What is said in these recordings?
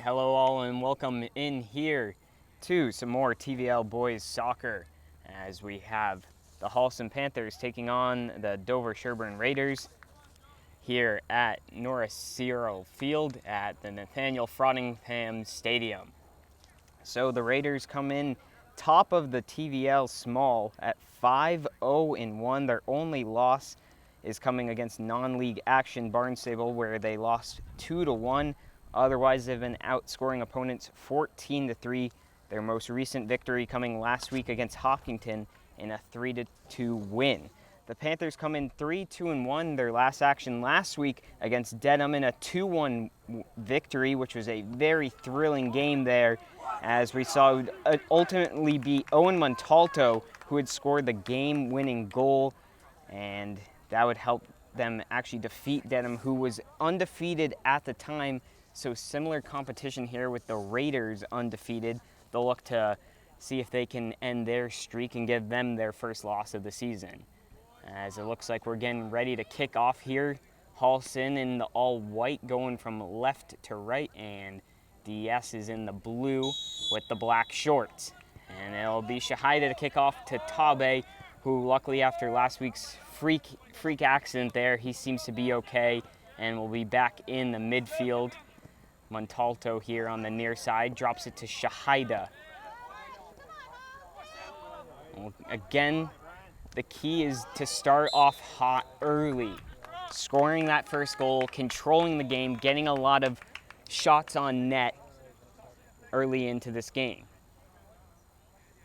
right, hello all and welcome in here to some more TVL boys soccer as we have the Holliston Panthers taking on the Dover Sherborn Raiders here at Norris Cyril Field at the Nathaniel Frottingham Stadium. So the Raiders come in top of the TVL small at 5-0-1. Their only loss is coming against non-league action Barnstable, where they lost 2-1. Otherwise, they've been outscoring opponents 14-3. Their most recent victory coming last week against Hopkinton in a 3-2 win. The Panthers come in 3-2-1. Their last action last week against Dedham in a 2-1 victory, which was a very thrilling game there, as we saw it would ultimately be Owen Montalto who had scored the game-winning goal, and that would help them actually defeat Dedham, who was undefeated at the time. So similar competition here with the Raiders undefeated. They'll look to see if they can end their streak and give them their first loss of the season. As it looks like we're getting ready to kick off here. Holliston in the all-white going from left to right, and DS is in the blue with the black shorts. And it'll be Shahida to kick off to Tabe, who luckily after last week's freak accident there, he seems to be okay and will be back in the midfield. Montalto here on the near side drops it to Shahida. Well, again, the key is to start off hot early, scoring that first goal, controlling the game, getting a lot of shots on net early into this game.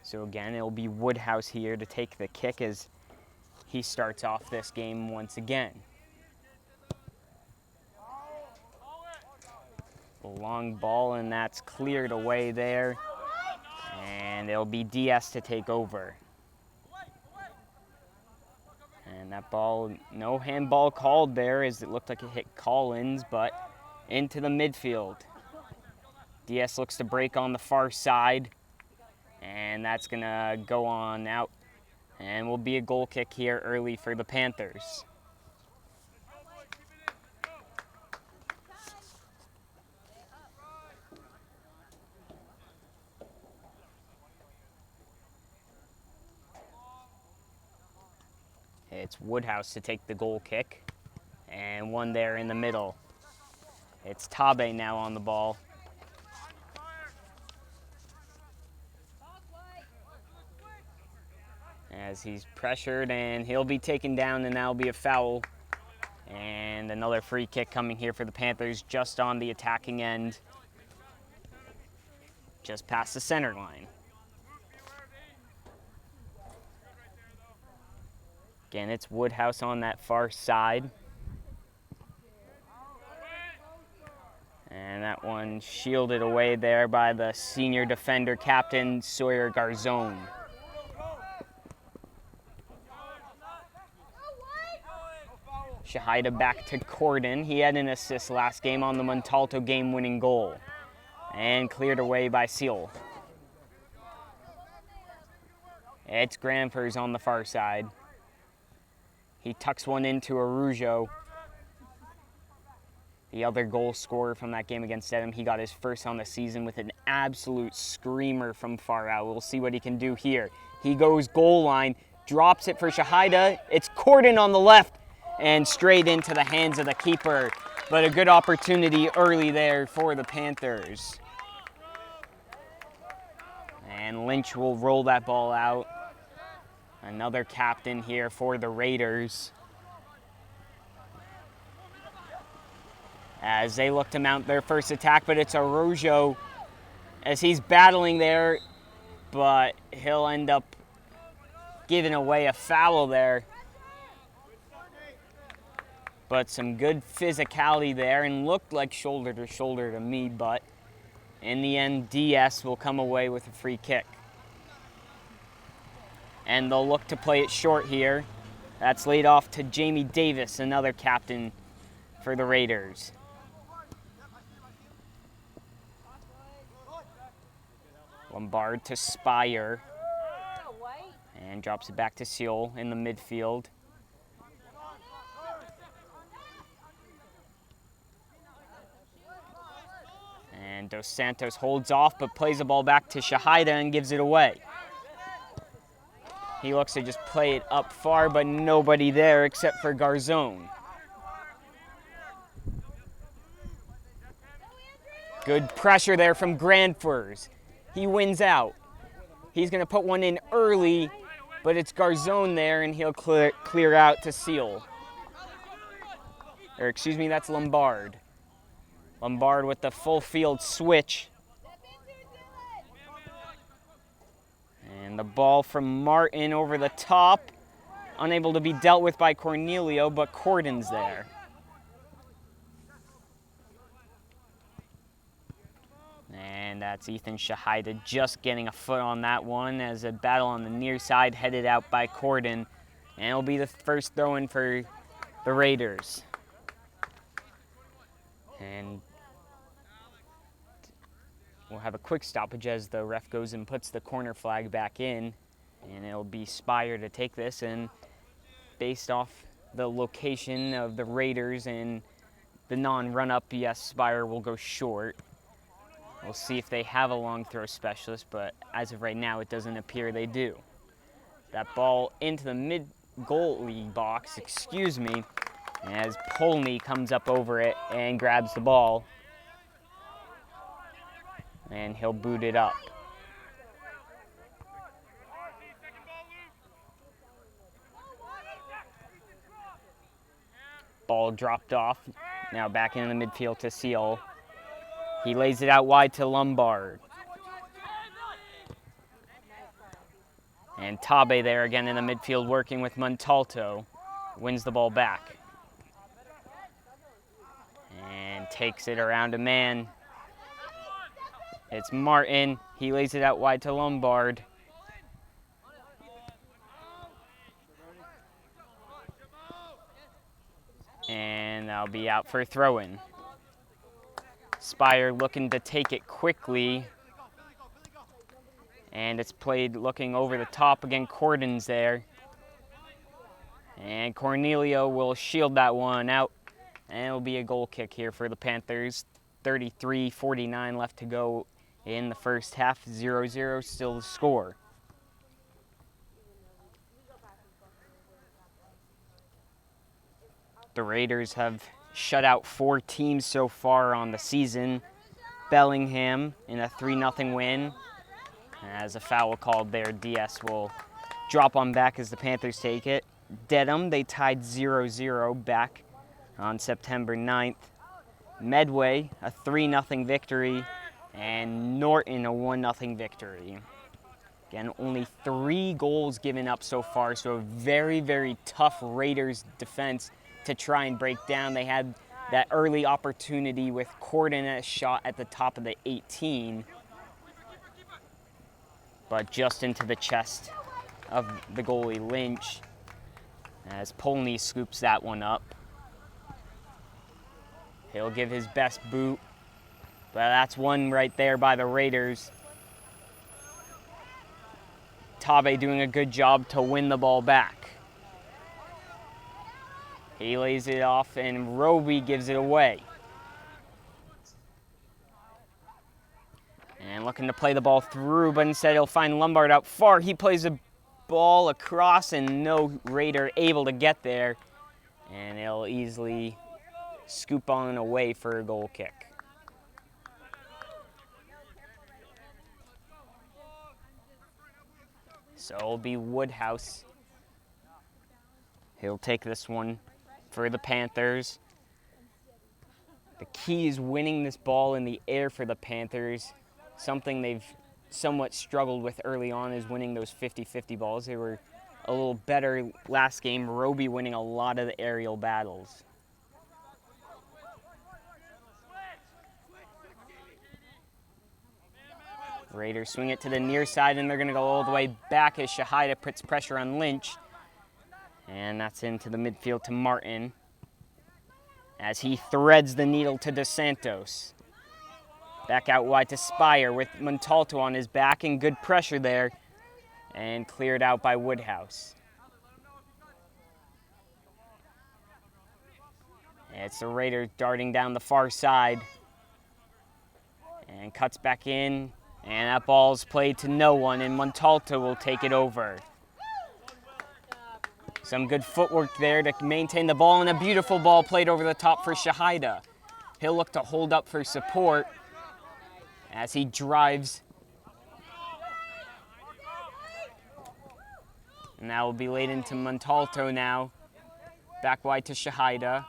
So again, it'll be Woodhouse here to take the kick as he starts off this game once again. A long ball, and that's cleared away there. And it'll be DS to take over. And that ball, no handball called there, as it looked like it hit Collins, but into the midfield. DS looks to break on the far side, and that's gonna go on out, and will be a goal kick here early for the Panthers. It's Woodhouse to take the goal kick, and one there in the middle. It's Tabe now on the ball. As he's pressured, and he'll be taken down, and that'll be a foul. And another free kick coming here for the Panthers just on the attacking end, just past the center line. Again, it's Woodhouse on that far side. And that one shielded away there by the senior defender, Captain Sawyer Garzone. Shahida back to Corden. He had an assist last game on the Montalto game-winning goal. And cleared away by Seal. It's Granfers on the far side. He tucks one into Arujo, the other goal scorer from that game against Dedham. He got his first on the season with an absolute screamer from far out. We'll see what he can do here. He goes goal line, drops it for Shahida. It's Corden on the left and straight into the hands of the keeper. But a good opportunity early there for the Panthers. And Lynch will roll that ball out. Another captain here for the Raiders, as they look to mount their first attack, but it's Arujo as he's battling there, but he'll end up giving away a foul there. But some good physicality there, and looked like shoulder to shoulder to me, but in the end, DS will come away with a free kick. And they'll look to play it short here. That's laid off to Jamie Davis, another captain for the Raiders. Lombard to Spire. And drops it back to Seal in the midfield. And Dos Santos holds off, but plays the ball back to Shahida and gives it away. He looks to just play it up far, but nobody there except for Garzone. Good pressure there from Grandfors. He wins out. He's going to put one in early, but it's Garzone there, and he'll clear out to Seal. Or excuse me, that's Lombard. Lombard with the full field switch. And the ball from Martin over the top. Unable to be dealt with by Cornelio, but Corden's there. And that's Ethan Shahida just getting a foot on that one as a battle on the near side headed out by Corden. And it'll be the first throw-in for the Raiders. And we'll have a quick stoppage as the ref goes and puts the corner flag back in. And it'll be Spire to take this. And based off the location of the Raiders and the non-run-up, yes, Spire will go short. We'll see if they have a long throw specialist, but as of right now, it doesn't appear they do. That ball into the mid-goalie box, as Polney comes up over it and grabs the ball. And he'll boot it up. Ball dropped off. Now back into the midfield to Seal. He lays it out wide to Lombard. And Tabe there again in the midfield working with Montalto. Wins the ball back. And takes it around a man. It's Martin. He lays it out wide to Lombard. And that'll be out for a throw-in. Spire looking to take it quickly. And it's played looking over the top. Again, Corden's there. And Cornelio will shield that one out. And it'll be a goal kick here for the Panthers. 33-49 left to go in the first half. 0-0 still the score. The Raiders have shut out 4 teams so far on the season. Bellingham in a 3-0 win. As a foul called there, DS will drop on back as the Panthers take it. Dedham, they tied 0-0 back on September 9th. Medway, a 3-0 victory. And Norton, a 1-0 victory. Again, only 3 goals given up so far, so a very, very tough Raiders defense to try and break down. They had that early opportunity with Corden a shot at the top of the 18, but just into the chest of the goalie Lynch as Polney scoops that one up. He'll give his best boot, but that's one right there by the Raiders. Tabe doing a good job to win the ball back. He lays it off, and Roby gives it away. And looking to play the ball through, but instead he'll find Lombard out far. He plays a ball across, and no Raider able to get there. And he'll easily scoop on away for a goal kick. So it'll be Woodhouse. He'll take this one for the Panthers. The key is winning this ball in the air for the Panthers. Something they've somewhat struggled with early on is winning those 50-50 balls. They were a little better last game. Roby winning a lot of the aerial battles. Raiders swing it to the near side, and they're going to go all the way back as Shahida puts pressure on Lynch. And that's into the midfield to Martin as he threads the needle to Dos Santos. Back out wide to Spire with Montalto on his back, and good pressure there, and cleared out by Woodhouse. It's the Raiders darting down the far side. and cuts back in, and that ball's played to no one, and Montalto will take it over. Some good footwork there to maintain the ball, and a beautiful ball played over the top for Shahida. He'll look to hold up for support as he drives. And that will be laid into Montalto now. Back wide to Shahida.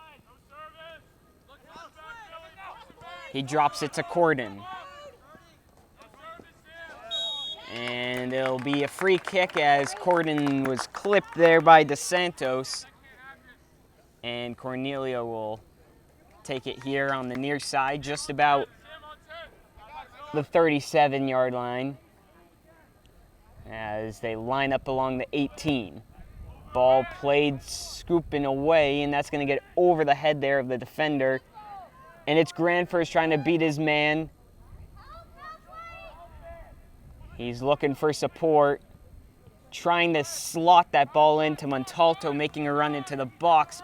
He drops it to Corden. And it'll be a free kick as Corden was clipped there by DeSantos. And Cornelio will take it here on the near side, just about the 37-yard line, as they line up along the 18. Ball played scooping away, and that's going to get over the head there of the defender. And it's Granfors trying to beat his man. He's looking for support, trying to slot that ball into Montalto, making a run into the box,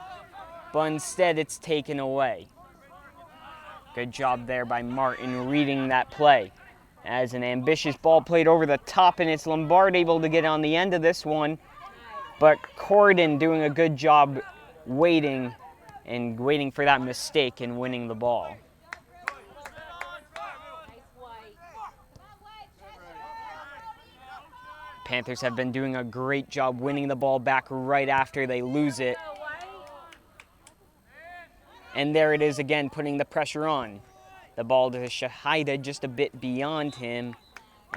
but instead it's taken away. Good job there by Martin reading that play. As an ambitious ball played over the top, and it's Lombard able to get on the end of this one, but Corden doing a good job waiting for that mistake and winning the ball. Panthers have been doing a great job winning the ball back right after they lose it. And there it is again, putting the pressure on. The ball to Shahida just a bit beyond him.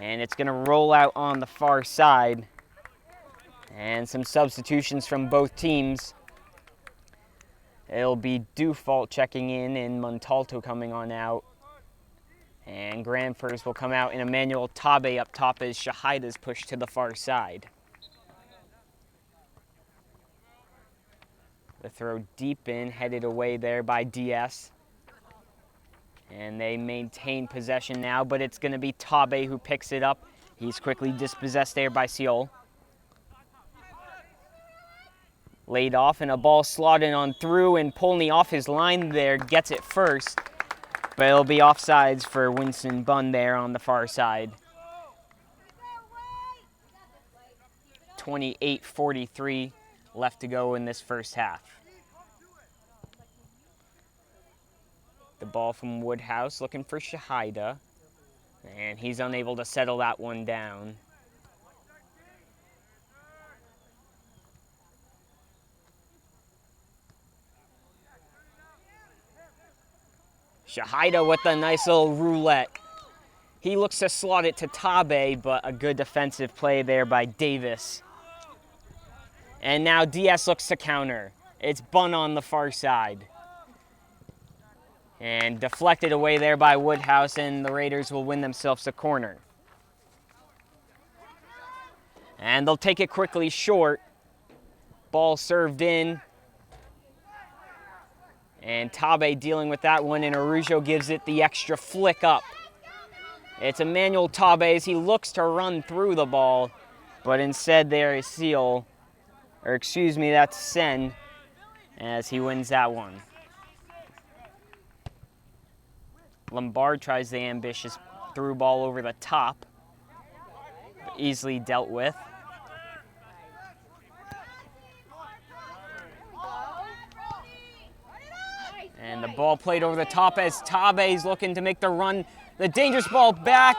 And it's going to roll out on the far side. And some substitutions from both teams. It'll be Dufault checking in and Montalto coming on out. And Granfors will come out in Emmanuel Tabe up top as Shahida's pushed to the far side. The throw deep in, headed away there by DS. And they maintain possession now, but it's going to be Tabe who picks it up. He's quickly dispossessed there by Seol. Laid off, and a ball slotted on through, and Polney off his line there, gets it first. But it'll be offsides for Winston Bunn there on the far side. 28:43 left to go in this first half. The ball from Woodhouse looking for Shahida. And he's unable to settle that one down. Shahida with a nice little roulette. He looks to slot it to Tabe, but a good defensive play there by Davis. And now DS looks to counter. It's Bunn on the far side. And deflected away there by Woodhouse, and the Raiders will win themselves a corner. And they'll take it quickly short. Ball served in. And Tabe dealing with that one, and Arujo gives it the extra flick up. It's Emmanuel Tabe as he looks to run through the ball, but instead there is Seal, or excuse me, that's Sen, as he wins that one. Lombard tries the ambitious through ball over the top, but easily dealt with. And the ball played over the top as Tabe's looking to make the run. The dangerous ball back.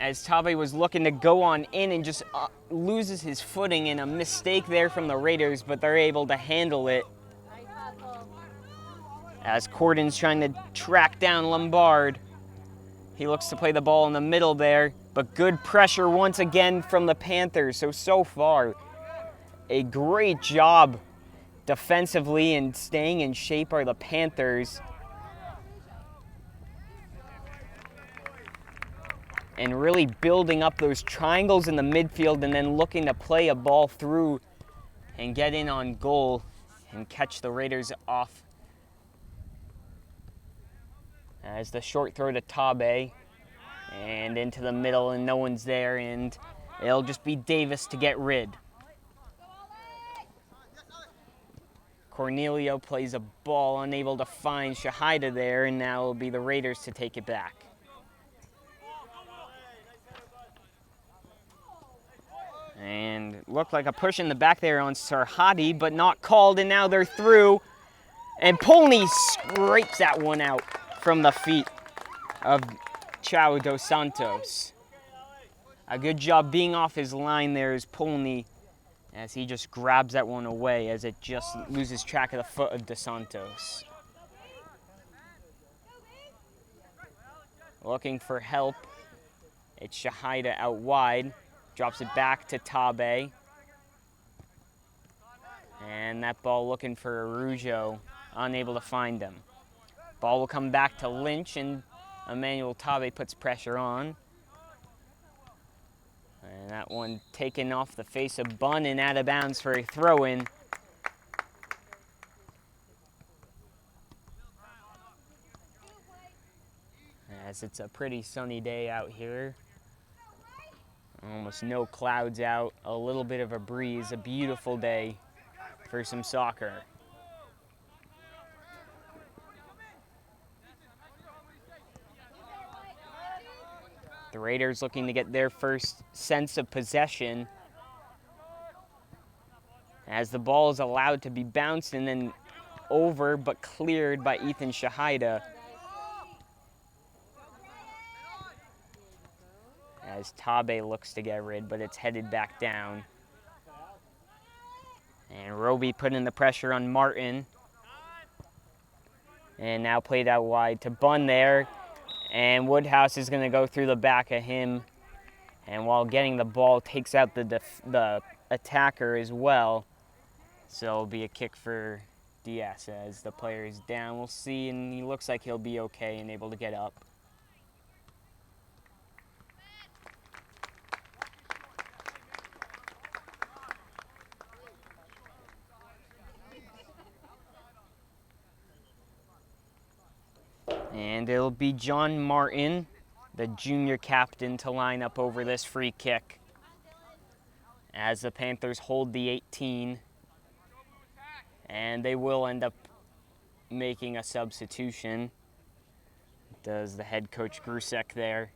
As Tabe was looking to go on in and just loses his footing, in a mistake there from the Raiders, but they're able to handle it. As Corden's trying to track down Lombard. He looks to play the ball in the middle there, but good pressure once again from the Panthers. So far, a great job defensively and staying in shape are the Panthers. And really building up those triangles in the midfield and then looking to play a ball through and get in on goal and catch the Raiders off. As the short throw to Tabe and into the middle, and no one's there, and it'll just be Davis to get rid. Cornelio plays a ball, unable to find Shahida there, and now it'll be the Raiders to take it back. And it looked like a push in the back there on Sarhadi, but not called, and now they're through. And Polney scrapes that one out from the feet of Chao dos Santos. A good job being off his line there is Polney, as he just grabs that one away as it just loses track of the foot of dos Santos. Looking for help. It's Shahida out wide. Drops it back to Tabe. And that ball looking for Arujo, unable to find him. Ball will come back to Lynch, and Emmanuel Tabe puts pressure on. And that one taken off the face of Bunn and out of bounds for a throw-in. As it's a pretty sunny day out here. Almost no clouds out, a little bit of a breeze, a beautiful day for some soccer. The Raiders looking to get their first sense of possession as the ball is allowed to be bounced and then over but cleared by Ethan Shahida. As Tabe looks to get rid, but it's headed back down. And Roby putting the pressure on Martin. And now played out wide to Bunn there. And Woodhouse is going to go through the back of him. And while getting the ball, takes out the attacker as well. So it'll be a kick for Diaz as the player is down. We'll see, and he looks like he'll be okay and able to get up. And it'll be John Martin, the junior captain, to line up over this free kick as the Panthers hold the 18. And they will end up making a substitution. Does the head coach Grusek there.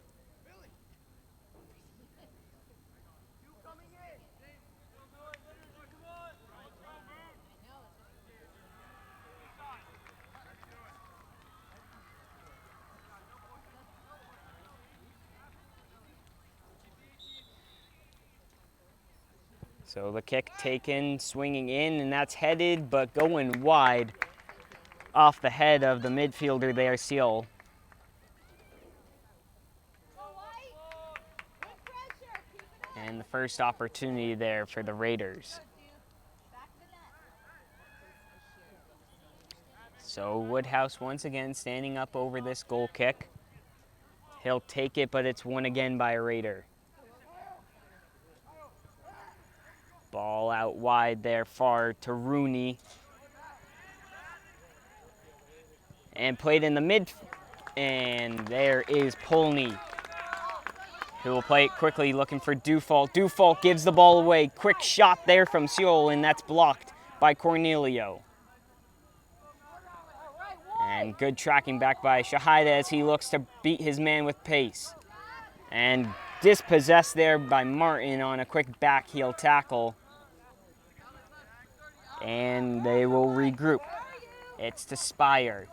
So the kick taken, swinging in, and that's headed, but going wide off the head of the midfielder there, Seal. And the first opportunity there for the Raiders. So Woodhouse once again standing up over this goal kick. He'll take it, but it's won again by a Raider. Ball out wide there, far to Rooney. And played in the mid. And there is Polney, who will play it quickly, looking for Dufault. Dufault gives the ball away. Quick shot there from Seoul, and that's blocked by Cornelio. And good tracking back by Shahida as he looks to beat his man with pace. And dispossessed there by Martin on a quick back heel tackle. And they will regroup. It's to Spire.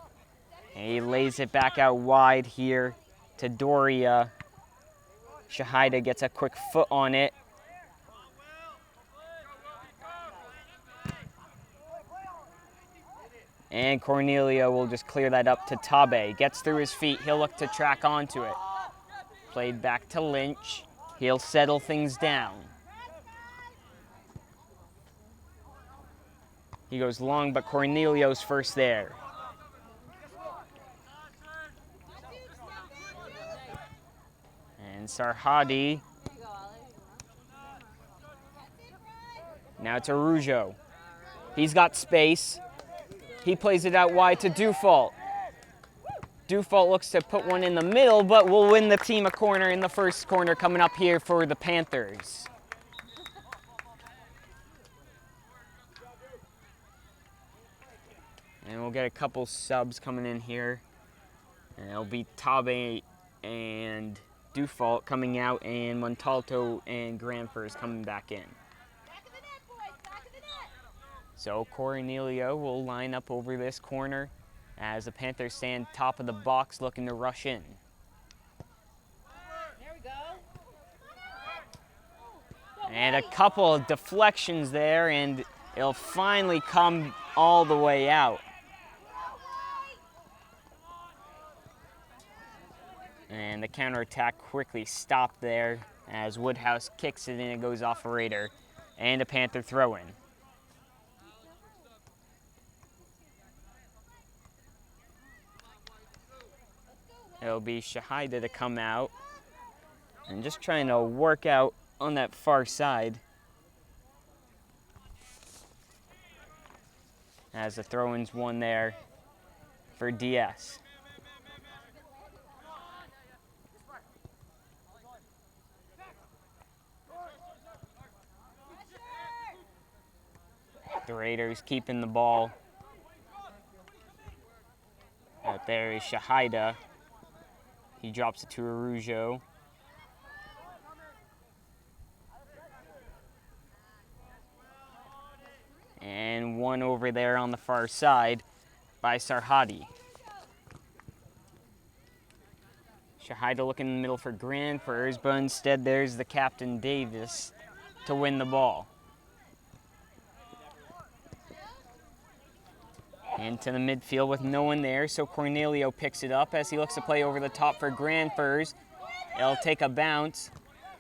And he lays it back out wide here to Doria. Shahida gets a quick foot on it. And Cornelio will just clear that up to Tabe. Gets through his feet. He'll look to track onto it. Played back to Lynch. He'll settle things down. He goes long, but Cornelio's first there. And Sarhadi. Now it's Arujo. He's got space. He plays it out wide to Dufault. Dufault looks to put one in the middle, but will win the team a corner in the first corner coming up here for the Panthers. get a couple subs coming in here. And it'll be Tabe and Dufault coming out, and Montalto and Granfers coming back in. So Cornelio will line up over this corner as the Panthers stand top of the box looking to rush in. And a couple of deflections there, and it'll finally come all the way out. And the counterattack quickly stopped there as Woodhouse kicks it in. It goes off a Raider and a Panther throw-in. It'll be Shahida to come out and just trying to work out on that far side as the throw-in's one there for DS. The Raiders keeping the ball. Out there is Shahida. He drops it to Arujo. And one over there on the far side by Sarhadi. Shahida looking in the middle for Granfers, but instead there's the captain Davis to win the ball. Into the midfield with no one there, so Cornelio picks it up as he looks to play over the top for Granfers. It'll take a bounce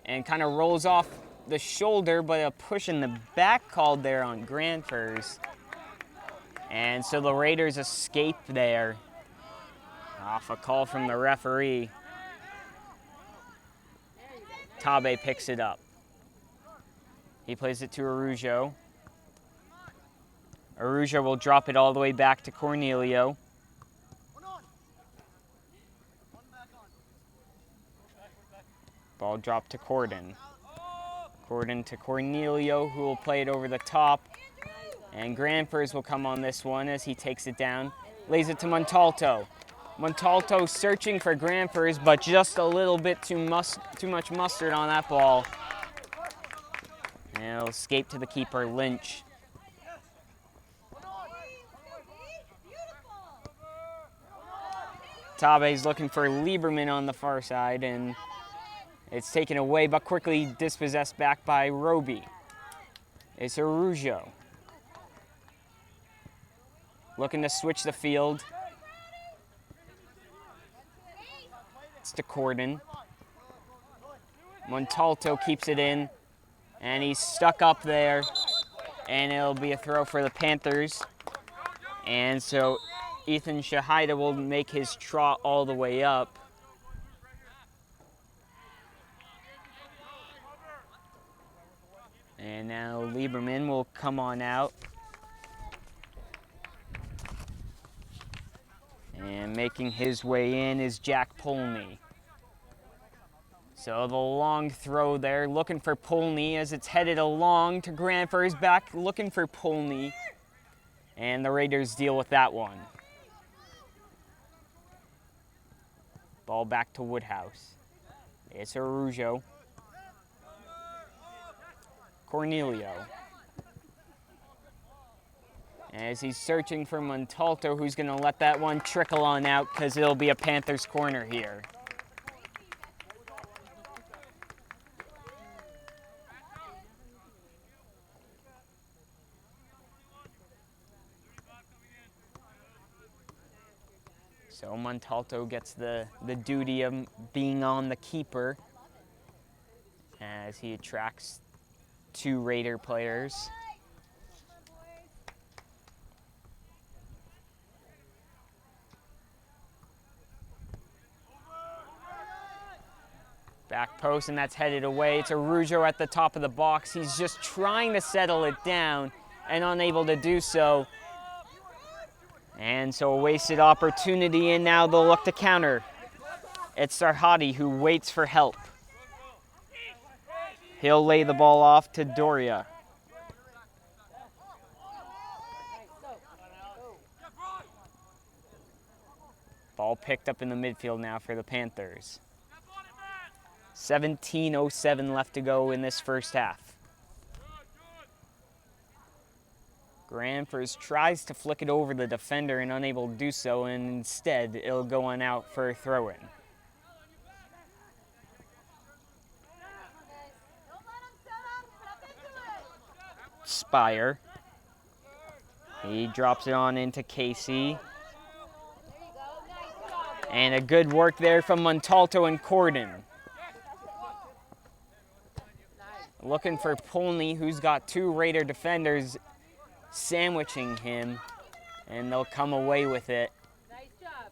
and kind of rolls off the shoulder, but a push in the back called there on Granfers. And so the Raiders escape there off a call from the referee. Tabe picks it up. He plays it to Arujo. Arujo will drop it all the way back to Cornelio. Ball dropped to Corden. Corden to Cornelio, who will play it over the top. And Granfers will come on this one as he takes it down. Lays it to Montalto. Montalto searching for Granfers, but just a little bit too much mustard on that ball. And it'll escape to the keeper, Lynch. Tabe's looking for Lieberman on the far side, and it's taken away, but quickly dispossessed back by Roby. It's Arujo. Looking to switch the field. It's to Corden. Montalto keeps it in, and he's stuck up there, and it'll be a throw for the Panthers. And so Ethan Shahida will make his trot all the way up. And now Lieberman will come on out. And making his way in is Jack Polney. So the long throw there, looking for Polney as it's headed along to Granfers, back looking for Polney. And the Raiders deal with that one. Ball back to Woodhouse. It's Arujo. Cornelio. As he's searching for Montalto, who's going to let that one trickle on out because it'll be a Panthers corner here. So Montalto gets the duty of being on the keeper as he attracts two Raider players. Back post, and that's headed away. It's Arujo at the top of the box. He's just trying to settle it down and unable to do so. And so a wasted opportunity, and now they'll look to counter. It's Sarhadi who waits for help. He'll lay the ball off to Doria. Ball picked up in the midfield now for the Panthers. 17:07 left to go in this first half. Granfers tries to flick it over the defender and unable to do so, and instead it'll go on out for a throw-in. Spire. He drops it on into Casey. And a good work there from Montalto and Corden. Looking for Polney, who's got two Raider defenders sandwiching him, and they'll come away with it. Nice job.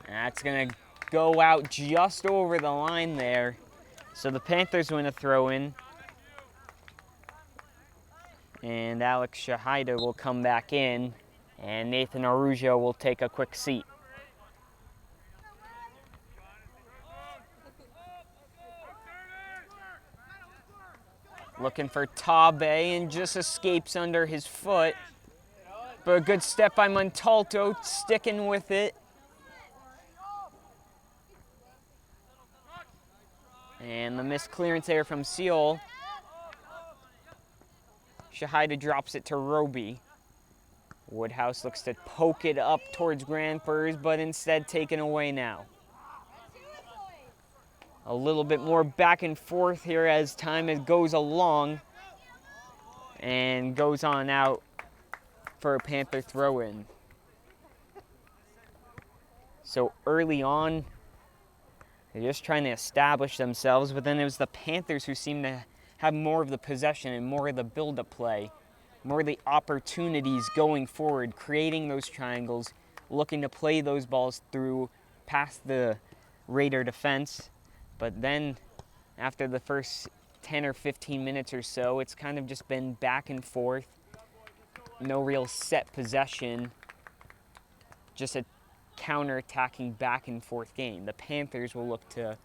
That's going to go out just over the line there. So the Panthers win a throw-in. And Alex Shahida will come back in, and Nathan Arujo will take a quick seat. Looking for Tabe, and just escapes under his foot. But a good step by Montalto, sticking with it. And the missed clearance there from Seal. Shahida drops it to Roby. Woodhouse looks to poke it up towards Granfers, but instead taken away now. A little bit more back and forth here as time goes along, and goes on out for a Panther throw-in. So early on, they're just trying to establish themselves, but then it was the Panthers who seemed to have more of the possession and more of the build-up play, more of the opportunities going forward, creating those triangles, looking to play those balls through past the Raider defense. But then after the first 10 or 15 minutes or so, it's kind of just been back and forth, no real set possession, just a counter-attacking back and forth game. The Panthers will look to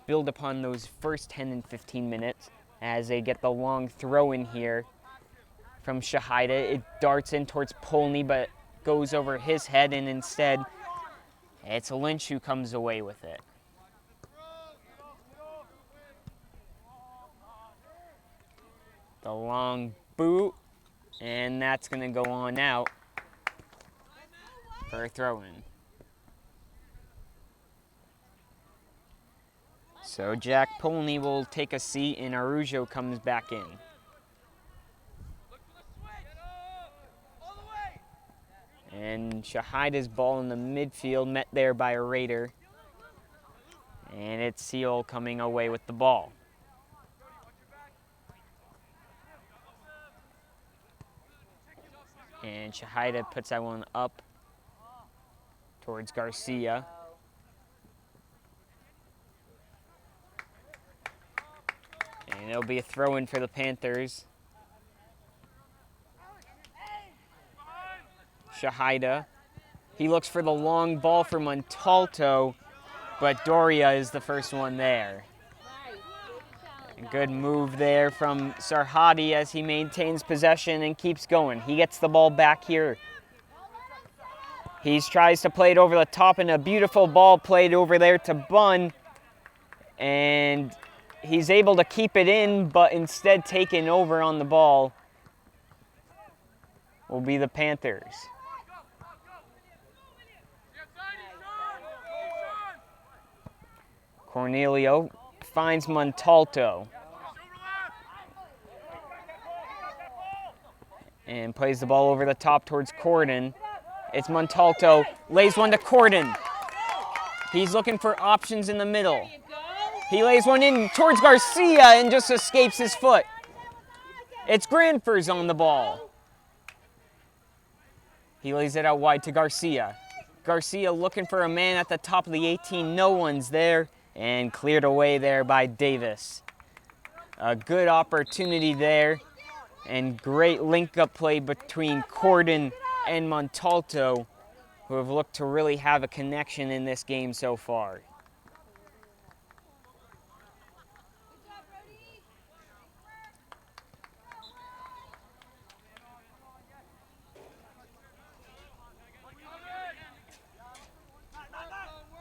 build upon those first 10 and 15 minutes as they get the long throw in here from Shahida. It darts in towards Polney, but goes over his head, and instead it's Lynch who comes away with it. The long boot, and that's going to go on out for a throw-in. So Jack Polney will take a seat, and Arujo comes back in. And Shahida's ball in the midfield, met there by a Raider. And it's Seal coming away with the ball. And Shahida puts that one up towards Garcia. And it'll be a throw-in for the Panthers. Shahida. He looks for the long ball for Montalto, but Doria is the first one there. A good move there from Sarhadi as he maintains possession and keeps going. He gets the ball back here. He tries to play it over the top, and a beautiful ball played over there to Bunn. And he's able to keep it in, but instead taken over on the ball will be the Panthers. Cornelio finds Montalto and plays the ball over the top towards Corden. It's Montalto, lays one to Corden. He's looking for options in the middle. He lays one in towards Garcia and just escapes his foot. It's Granfers on the ball. He lays it out wide to Garcia. Garcia looking for a man at the top of the 18. No one's there, and cleared away there by Davis. A good opportunity there, and great link-up play between Corden and Montalto, who have looked to really have a connection in this game so far.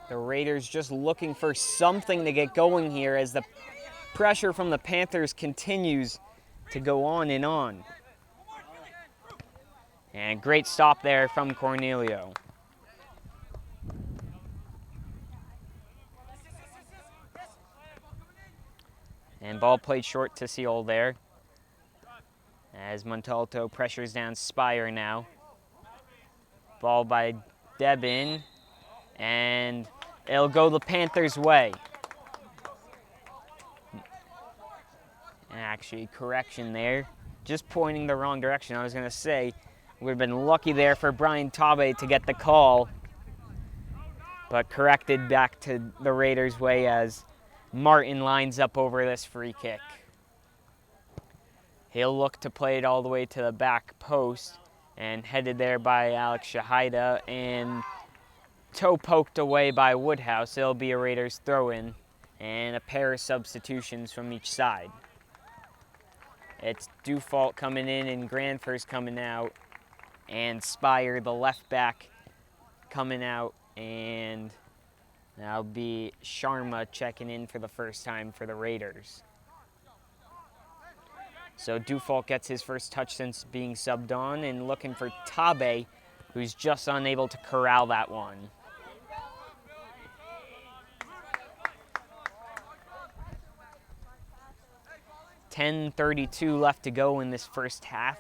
The Raiders just looking for something to get going here as the pressure from the Panthers continues to go on and on. And great stop there from Cornelio. And ball played short to Seal there, as Montalto pressures down Spire now. Ball by Debin, and it'll go the Panthers' way. Actually, correction there. Just pointing the wrong direction. I was going to say, would have been lucky there for Brian Tabe to get the call, but corrected back to the Raiders' way as Martin lines up over this free kick. He'll look to play it all the way to the back post, and headed there by Alex Shahida, and toe poked away by Woodhouse. It'll be a Raiders throw-in, and a pair of substitutions from each side. It's Dufault coming in and Granfers coming out, and Spire, the left back, coming out, and that'll be Sharma checking in for the first time for the Raiders. So Dufault gets his first touch since being subbed on, and looking for Tabe, who's just unable to corral that one. .32 left to go in this first half.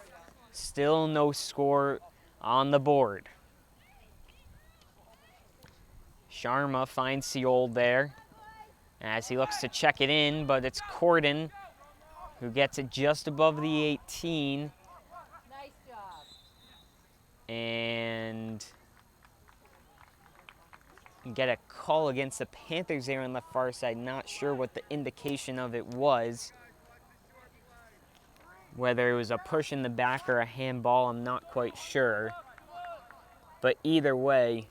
Still no score on the board. Sharma finds Seold there as he looks to check it in, but it's Corden who gets it just above the 18. Nice job. And get a call against the Panthers there on the far side. Not sure what the indication of it was. Whether it was a push in the back or a handball, I'm not quite sure. But either way,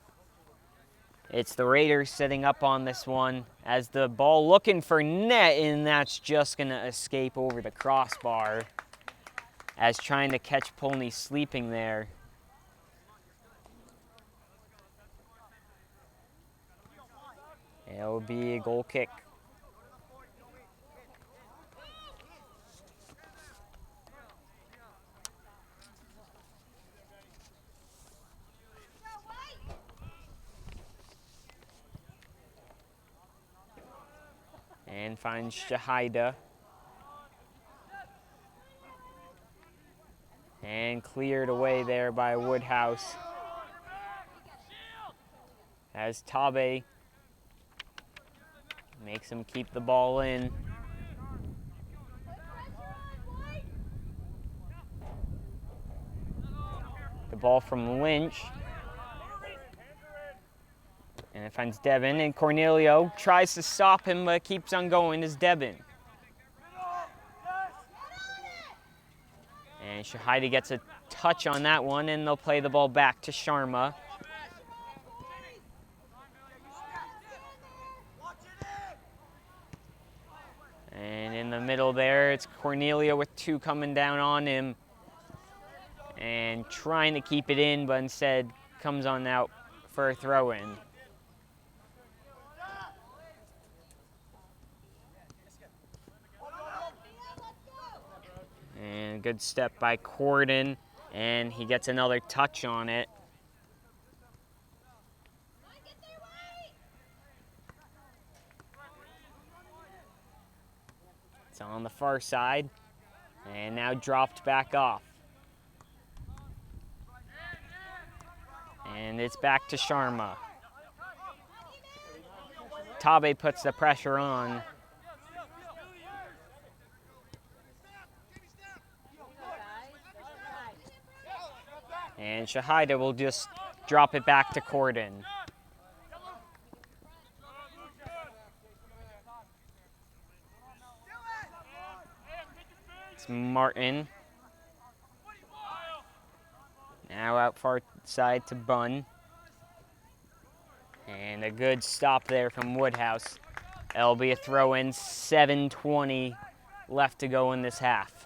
it's the Raiders setting up on this one as the ball looking for net, and that's just going to escape over the crossbar as trying to catch Polney sleeping there. It'll be a goal kick. And finds Shahida. And cleared away there by Woodhouse. As Tabe makes him keep the ball in. The ball from Lynch. And it finds Devin, and Cornelio tries to stop him, but keeps on going as Devin. And Shahida gets a touch on that one, and they'll play the ball back to Sharma. And in the middle there, it's Cornelio with two coming down on him. And trying to keep it in, but instead comes on out for a throw-in. And good step by Corden, and he gets another touch on it. It's on the far side, and now dropped back off. And it's back to Sharma. Tabe puts the pressure on. And Shahida will just drop it back to Corden. It's Martin. Now out far side to Bunn. And a good stop there from Woodhouse. It'll be a throw-in, 7:20 left to go in this half.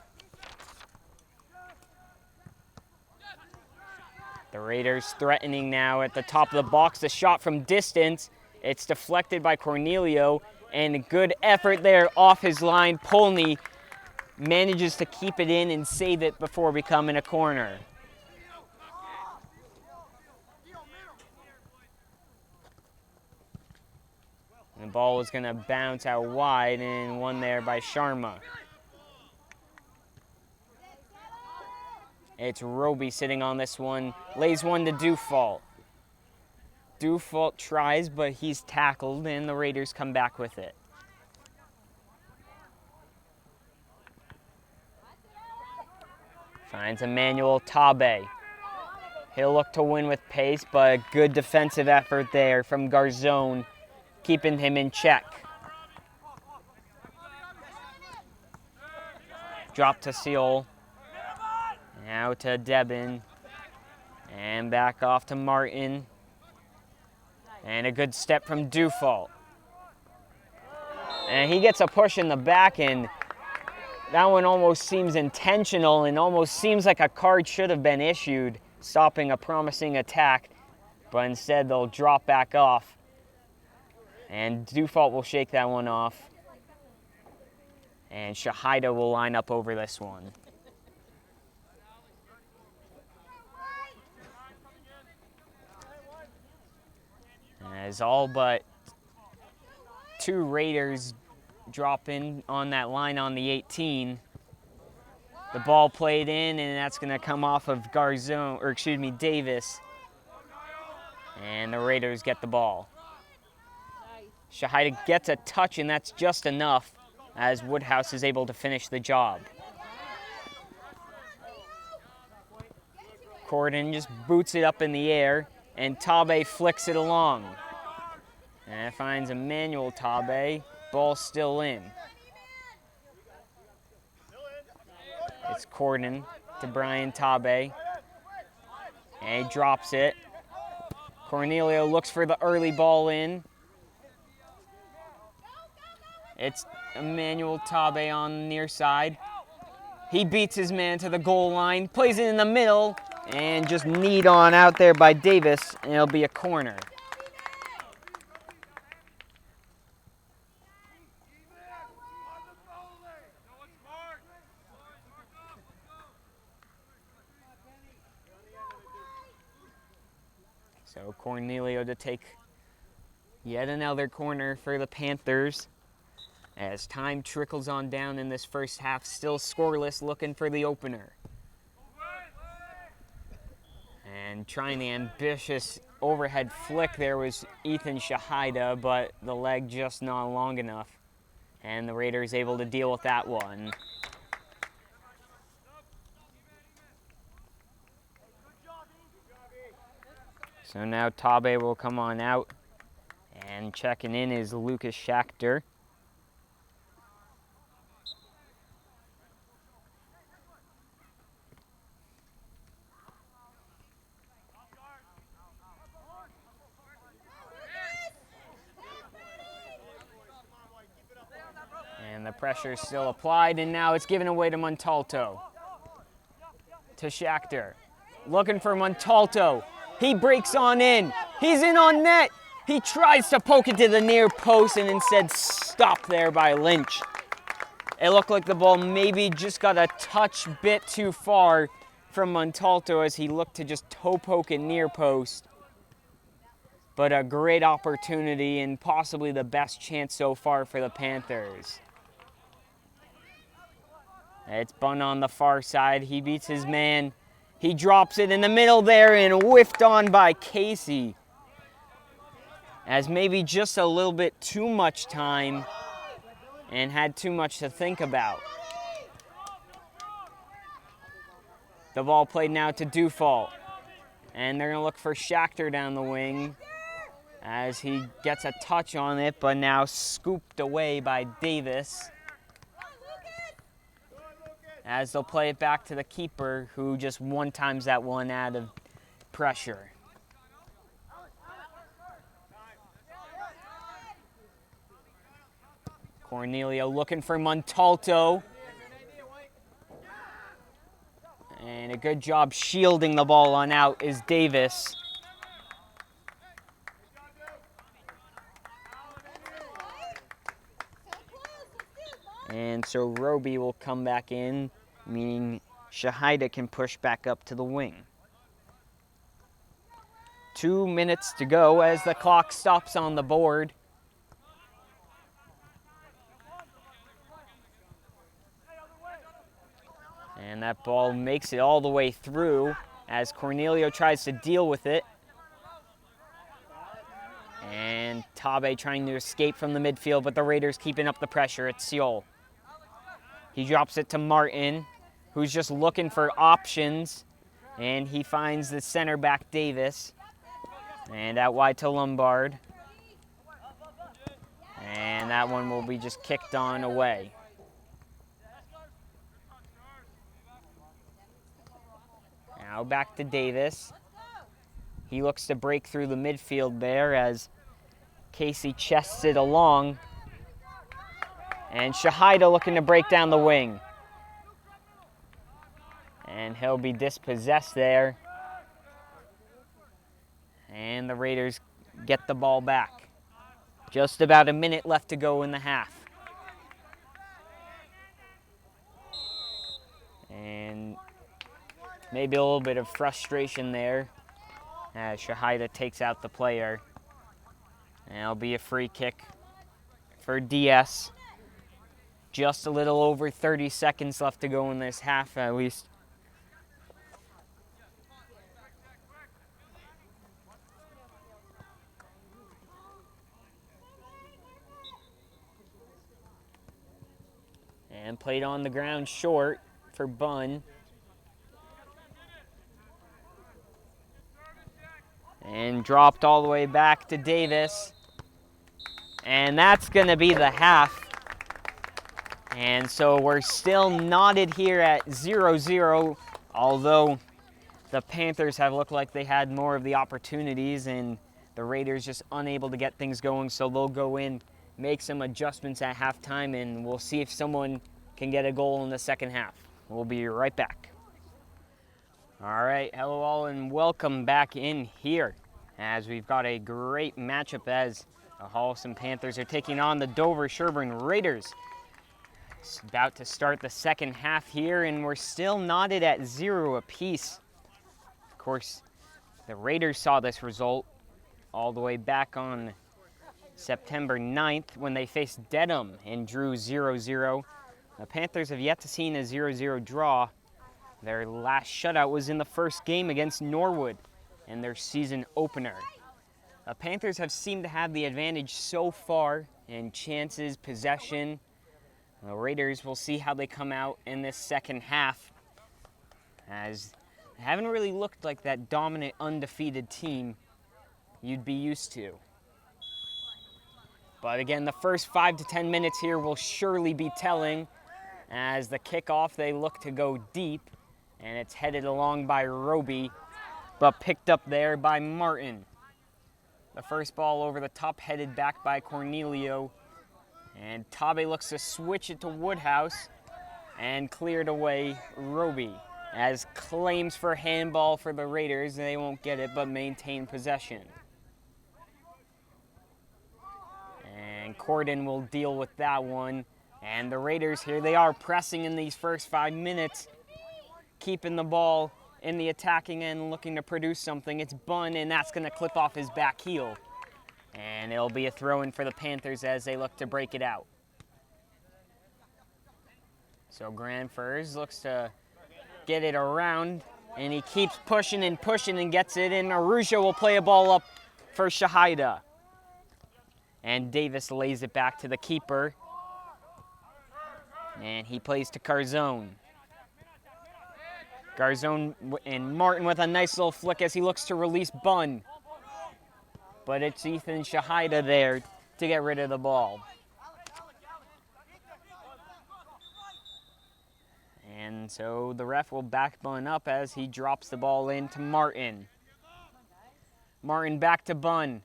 The Raiders threatening now at the top of the box. The shot from distance It's deflected by Cornelio, and a good effort there off his line. Polney manages to keep it in and save it before becoming a corner. The ball is going to bounce out wide, and one there by Sharma. It's Roby sitting on this one, lays one to Dufault. Dufault tries, but he's tackled, and the Raiders come back with it. Finds Emmanuel Tabe. He'll look to win with pace, but a good defensive effort there from Garzone, keeping him in check. Drop to Seal. Now to Debin. And back off to Martin. And a good step from Dufault. And he gets a push in the back, and that one almost seems intentional and almost seems like a card should have been issued, stopping a promising attack, but instead they'll drop back off. And Dufault will shake that one off. And Shahida will line up over this one. As all but two Raiders drop in on that line on the 18. The ball played in, and that's going to come off of Davis. And the Raiders get the ball. Shahida gets a touch, and that's just enough as Woodhouse is able to finish the job. Corden just boots it up in the air, and Tabe flicks it along. And it finds Emmanuel Tabe. Ball still in. It's Corden to Brian Tabe. And he drops it. Cornelio looks for the early ball in. It's Emmanuel Tabe on the near side. He beats his man to the goal line, plays it in the middle, and just kneed on out there by Davis, and it'll be a corner. So Cornelio to take yet another corner for the Panthers. As time trickles on down in this first half, still scoreless, looking for the opener. And trying the ambitious overhead flick there was Ethan Shahida, but the leg just not long enough. And the Raiders able to deal with that one. So now Tabe will come on out, and checking in is Lucas Schachter. And the pressure is still applied, and now it's given away to Montalto. To Schachter. Looking for Montalto. He breaks on in. He's in on net. He tries to poke it to the near post and instead stopped there by Lynch. It looked like the ball maybe just got a touch bit too far from Montalto as he looked to just toe poke it near post. But a great opportunity and possibly the best chance so far for the Panthers. It's Bunn on the far side. He beats his man. He drops it in the middle there and whiffed on by Casey. As maybe just a little bit too much time and had too much to think about. The ball played now to Dufault. And they're going to look for Schachter down the wing as he gets a touch on it, but now scooped away by Davis. As they'll play it back to the keeper, who just one-times that one out of pressure. Cornelio looking for Montalto. And a good job shielding the ball on out is Davis. And so Roby will come back in, meaning Shahida can push back up to the wing. 2 minutes to go as the clock stops on the board. And that ball makes it all the way through as Cornelio tries to deal with it. And Tabe trying to escape from the midfield, but the Raiders keeping up the pressure. It's Seol. He drops it to Martin, who's just looking for options. And he finds the center back, Davis. And out wide to Lombard. And that one will be just kicked on away. Now back to Davis. He looks to break through the midfield there as Casey chests it along. And Shahida looking to break down the wing. And he'll be dispossessed there. And the Raiders get the ball back. Just about a minute left to go in the half. And maybe a little bit of frustration there as Shahida takes out the player. And it'll be a free kick for DS. Just a little over 30 seconds left to go in this half at least. And played on the ground short for Bunn. And dropped all the way back to Davis. And that's going to be the half. And so we're still knotted here at 0-0, although the Panthers have looked like they had more of the opportunities and the Raiders just unable to get things going. So they'll go in, make some adjustments at halftime, and we'll see if someone can get a goal in the second half. We'll be right back. All right, hello all and welcome back in here as we've got a great matchup as the Holliston Panthers are taking on the Dover Sherborn Raiders. It's about to start the second half here and we're still knotted at 0 apiece. Of course, the Raiders saw this result all the way back on September 9th when they faced Dedham and drew 0-0. The Panthers have yet to see a 0-0 draw. Their last shutout was in the first game against Norwood in their season opener. The Panthers have seemed to have the advantage so far in chances, possession. The Raiders will see how they come out in this second half, as they haven't really looked like that dominant, undefeated team you'd be used to. But again, the first 5 to 10 minutes here will surely be telling, as the kickoff, they look to go deep, and it's headed along by Roby, but picked up there by Martin. The first ball over the top, headed back by Cornelio, and Tabe looks to switch it to Woodhouse, and cleared away Roby, as claims for handball for the Raiders. They won't get it, but maintain possession. And Corden will deal with that one. And the Raiders, here they are pressing in these first 5 minutes, keeping the ball in the attacking end, looking to produce something. It's Bunn, and that's going to clip off his back heel. And it'll be a throw-in for the Panthers as they look to break it out. So Granfers looks to get it around, and he keeps pushing and gets it, and Arusha will play a ball up for Shahida. And Davis lays it back to the keeper. And he plays to Garzone. Garzone and Martin with a nice little flick as he looks to release Bunn. But it's Ethan Shahida there to get rid of the ball. And so the ref will back Bunn up as he drops the ball in to Martin. Martin back to Bunn.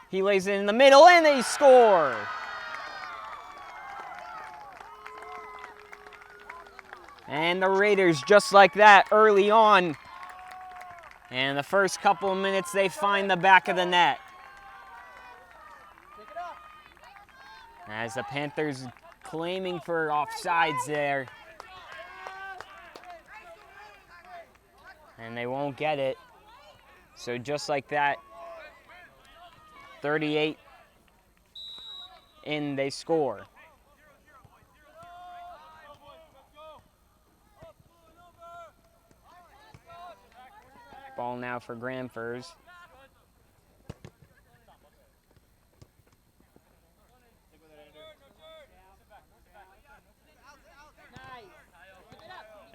He lays it in the middle and they score! And the Raiders, just like that, early on. And the first couple of minutes, they find the back of the net. As the Panthers claiming for offsides there. And they won't get it. So just like that, 38 in, they score. Ball now for Granfers.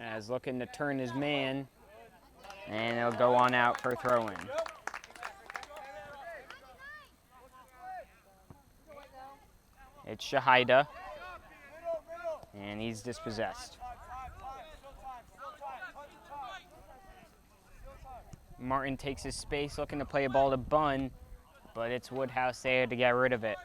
As looking to turn his man, and he'll go on out for throw-in. It's Shahida, and he's dispossessed. Martin takes his space, looking to play a ball to Bunn, but it's Woodhouse there to get rid of it.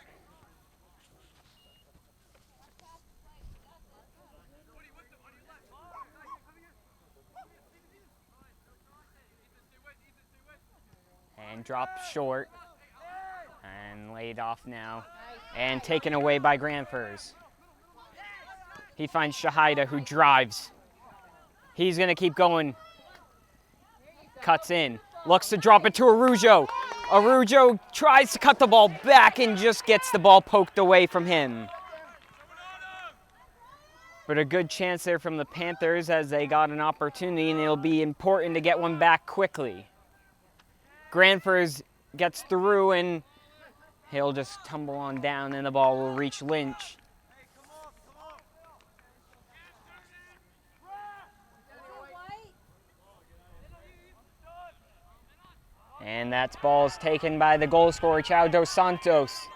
And dropped short, and laid off now, and taken away by Granfers. He finds Shahida, who drives. He's gonna keep going. Cuts in, looks to drop it to Arujo. Arujo tries to cut the ball back and just gets the ball poked away from him. But a good chance there from the Panthers as they got an opportunity, and it'll be important to get one back quickly. Granfers gets through, and he'll just tumble on down, and the ball will reach Lynch. And that ball's taken by the goal scorer, Chao Dos Santos.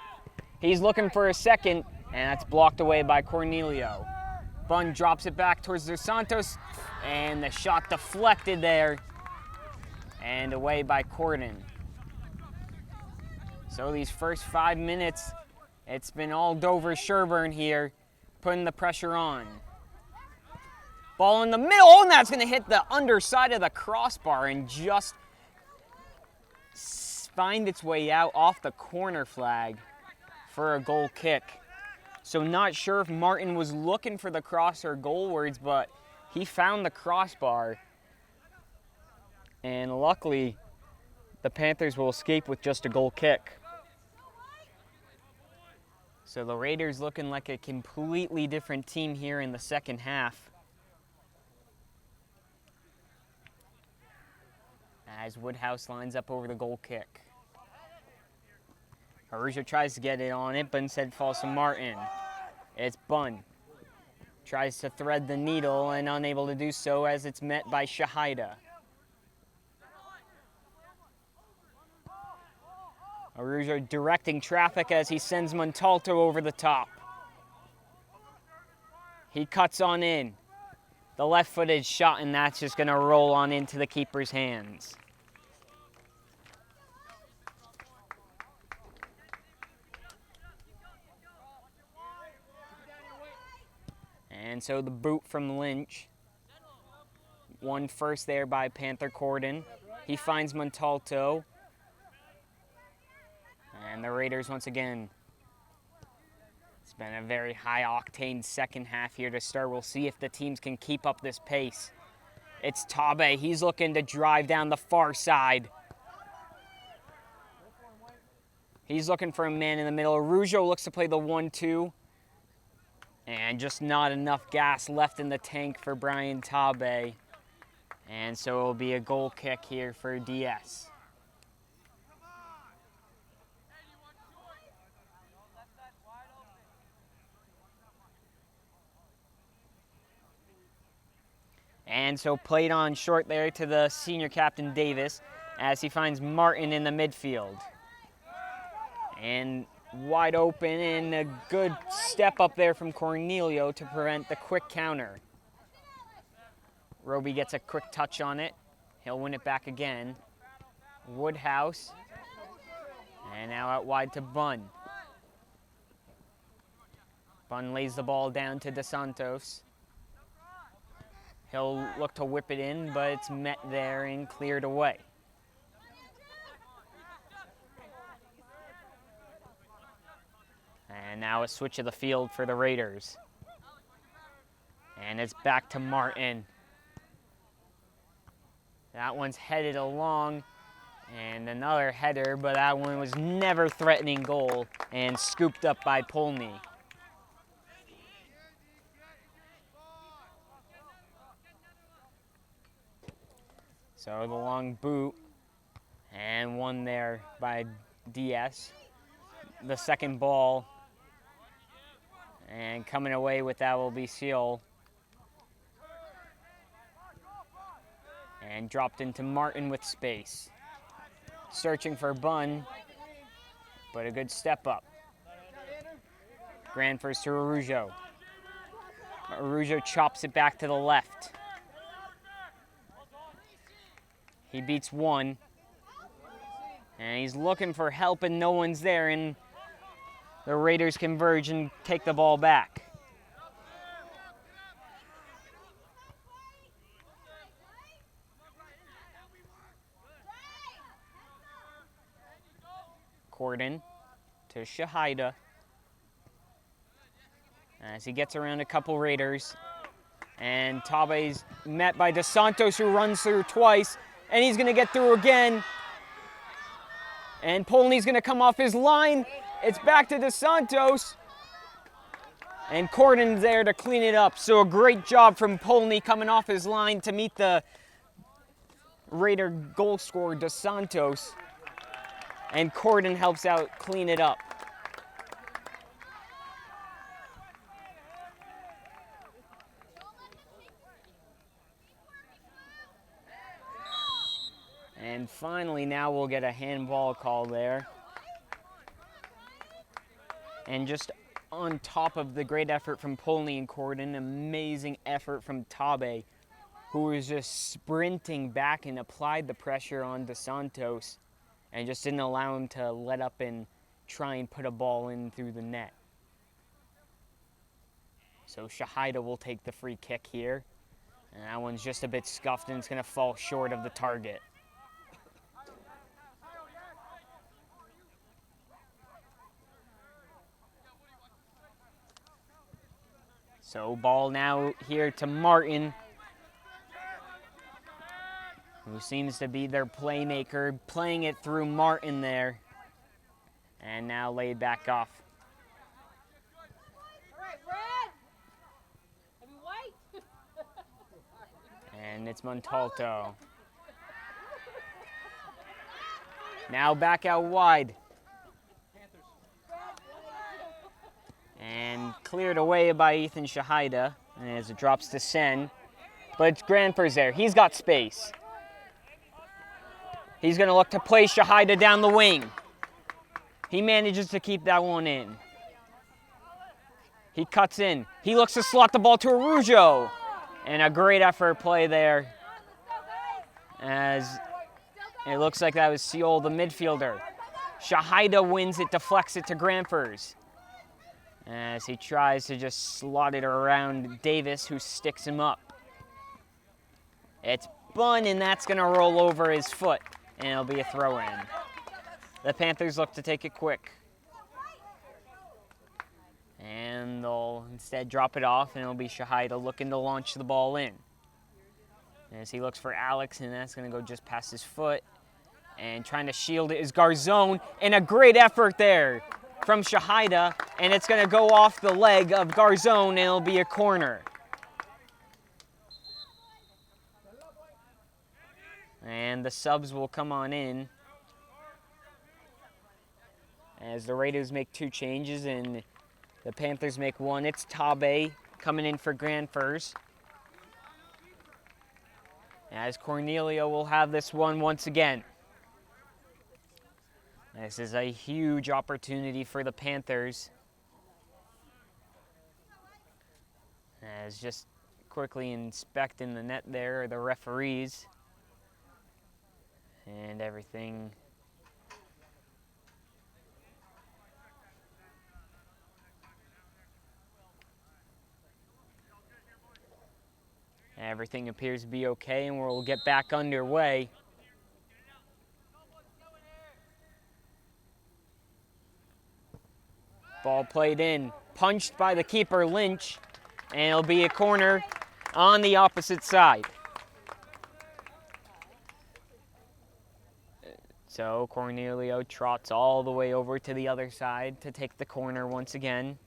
He's looking for a second, and that's blocked away by Cornelio. Bunn drops it back towards Dos Santos, and the shot deflected there, and away by Corden. So these first 5 minutes, it's been all Dover Sherborn here, putting the pressure on. Ball in the middle, and that's going to hit the underside of the crossbar and just find its way out off the corner flag for a goal kick. So not sure if Martin was looking for the cross or goalwards, but he found the crossbar. And luckily, the Panthers will escape with just a goal kick. So the Raiders looking like a completely different team here in the second half. As Woodhouse lines up over the goal kick. Arujo tries to get it on it, but instead falls to Martin. It's Bunn. Tries to thread the needle and unable to do so as it's met by Shahida. Arujo directing traffic as he sends Montalto over the top. He cuts on in. The left-footed shot, and that's just going to roll on into the keeper's hands. And so the boot from Lynch. Won first there by Panther Corden. He finds Montalto. And the Raiders once again. It's been a very high-octane second half here to start. We'll see if the teams can keep up this pace. It's Tabe. He's looking to drive down the far side. He's looking for a man in the middle. Arujo looks to play the 1-2. And just not enough gas left in the tank for Brian Tabe. And so it will be a goal kick here for DS. And so played on short there to the senior captain Davis as he finds Martin in the midfield. And wide open, and a good step up there from Cornelio to prevent the quick counter. Roby gets a quick touch on it. He'll win it back again. Woodhouse. And now out wide to Bunn. Bunn lays the ball down to Dos Santos. He'll look to whip it in, but it's met there and cleared away. And now a switch of the field for the Raiders. And it's back to Martin. That one's headed along, and another header, but that one was never threatening goal and scooped up by Polney. So the long boot, and one there by DS. The second ball, and coming away with that will be Seal. And dropped into Martin with space. Searching for Bunn, but a good step up. Granfers to Arujo. Arujo chops it back to the left. He beats one. And he's looking for help and no one's there, and the Raiders converge and take the ball back. Corden to Shahida. As he gets around a couple Raiders. And Tabe's met by DeSantos, who runs through twice. And he's going to get through again. And Polney's going to come off his line. It's back to DeSantos. And Corden's there to clean it up. So a great job from Polney coming off his line to meet the Raider goal scorer, DeSantos. And Corden helps out clean it up. And finally, now we'll get a handball call there. And just on top of the great effort from Polney and Corden, amazing effort from Tabe, who was just sprinting back and applied the pressure on DeSantos and just didn't allow him to let up and try and put a ball in through the net. So Shahida will take the free kick here. And that one's just a bit scuffed and it's going to fall short of the target. So ball now here to Martin, who seems to be their playmaker, playing it through Martin there. And now laid back off. All right, Brad. Have you white? And it's Montalto. Now back out wide. And cleared away by Ethan Shahida as it drops to Sen. But it's Granfers there. He's got space. He's going to look to play Shahida down the wing. He manages to keep that one in. He cuts in. He looks to slot the ball to Arujo. And a great effort play there, as it looks like that was Seal, the midfielder. Shahida wins it, deflects it to Granfers, as he tries to just slot it around Davis, who sticks him up. It's Bunn, and that's going to roll over his foot, and it'll be a throw-in. The Panthers look to take it quick. And they'll instead drop it off, and it'll be Shahida looking to launch the ball in. As he looks for Alex, and that's going to go just past his foot. And trying to shield it is Garzone, and a great effort there from Shahida, and it's going to go off the leg of Garzone, and it'll be a corner. And the subs will come on in as the Raiders make two changes, and the Panthers make one. It's Tabe coming in for Granfers. As Cornelio will have this one once again. This is a huge opportunity for the Panthers. As just quickly inspecting the net there are the referees. And everything. Everything appears to be okay, and we'll get back underway. Ball played in, punched by the keeper, Lynch, and it'll be a corner on the opposite side. So Cornelio trots all the way over to the other side to take the corner once again.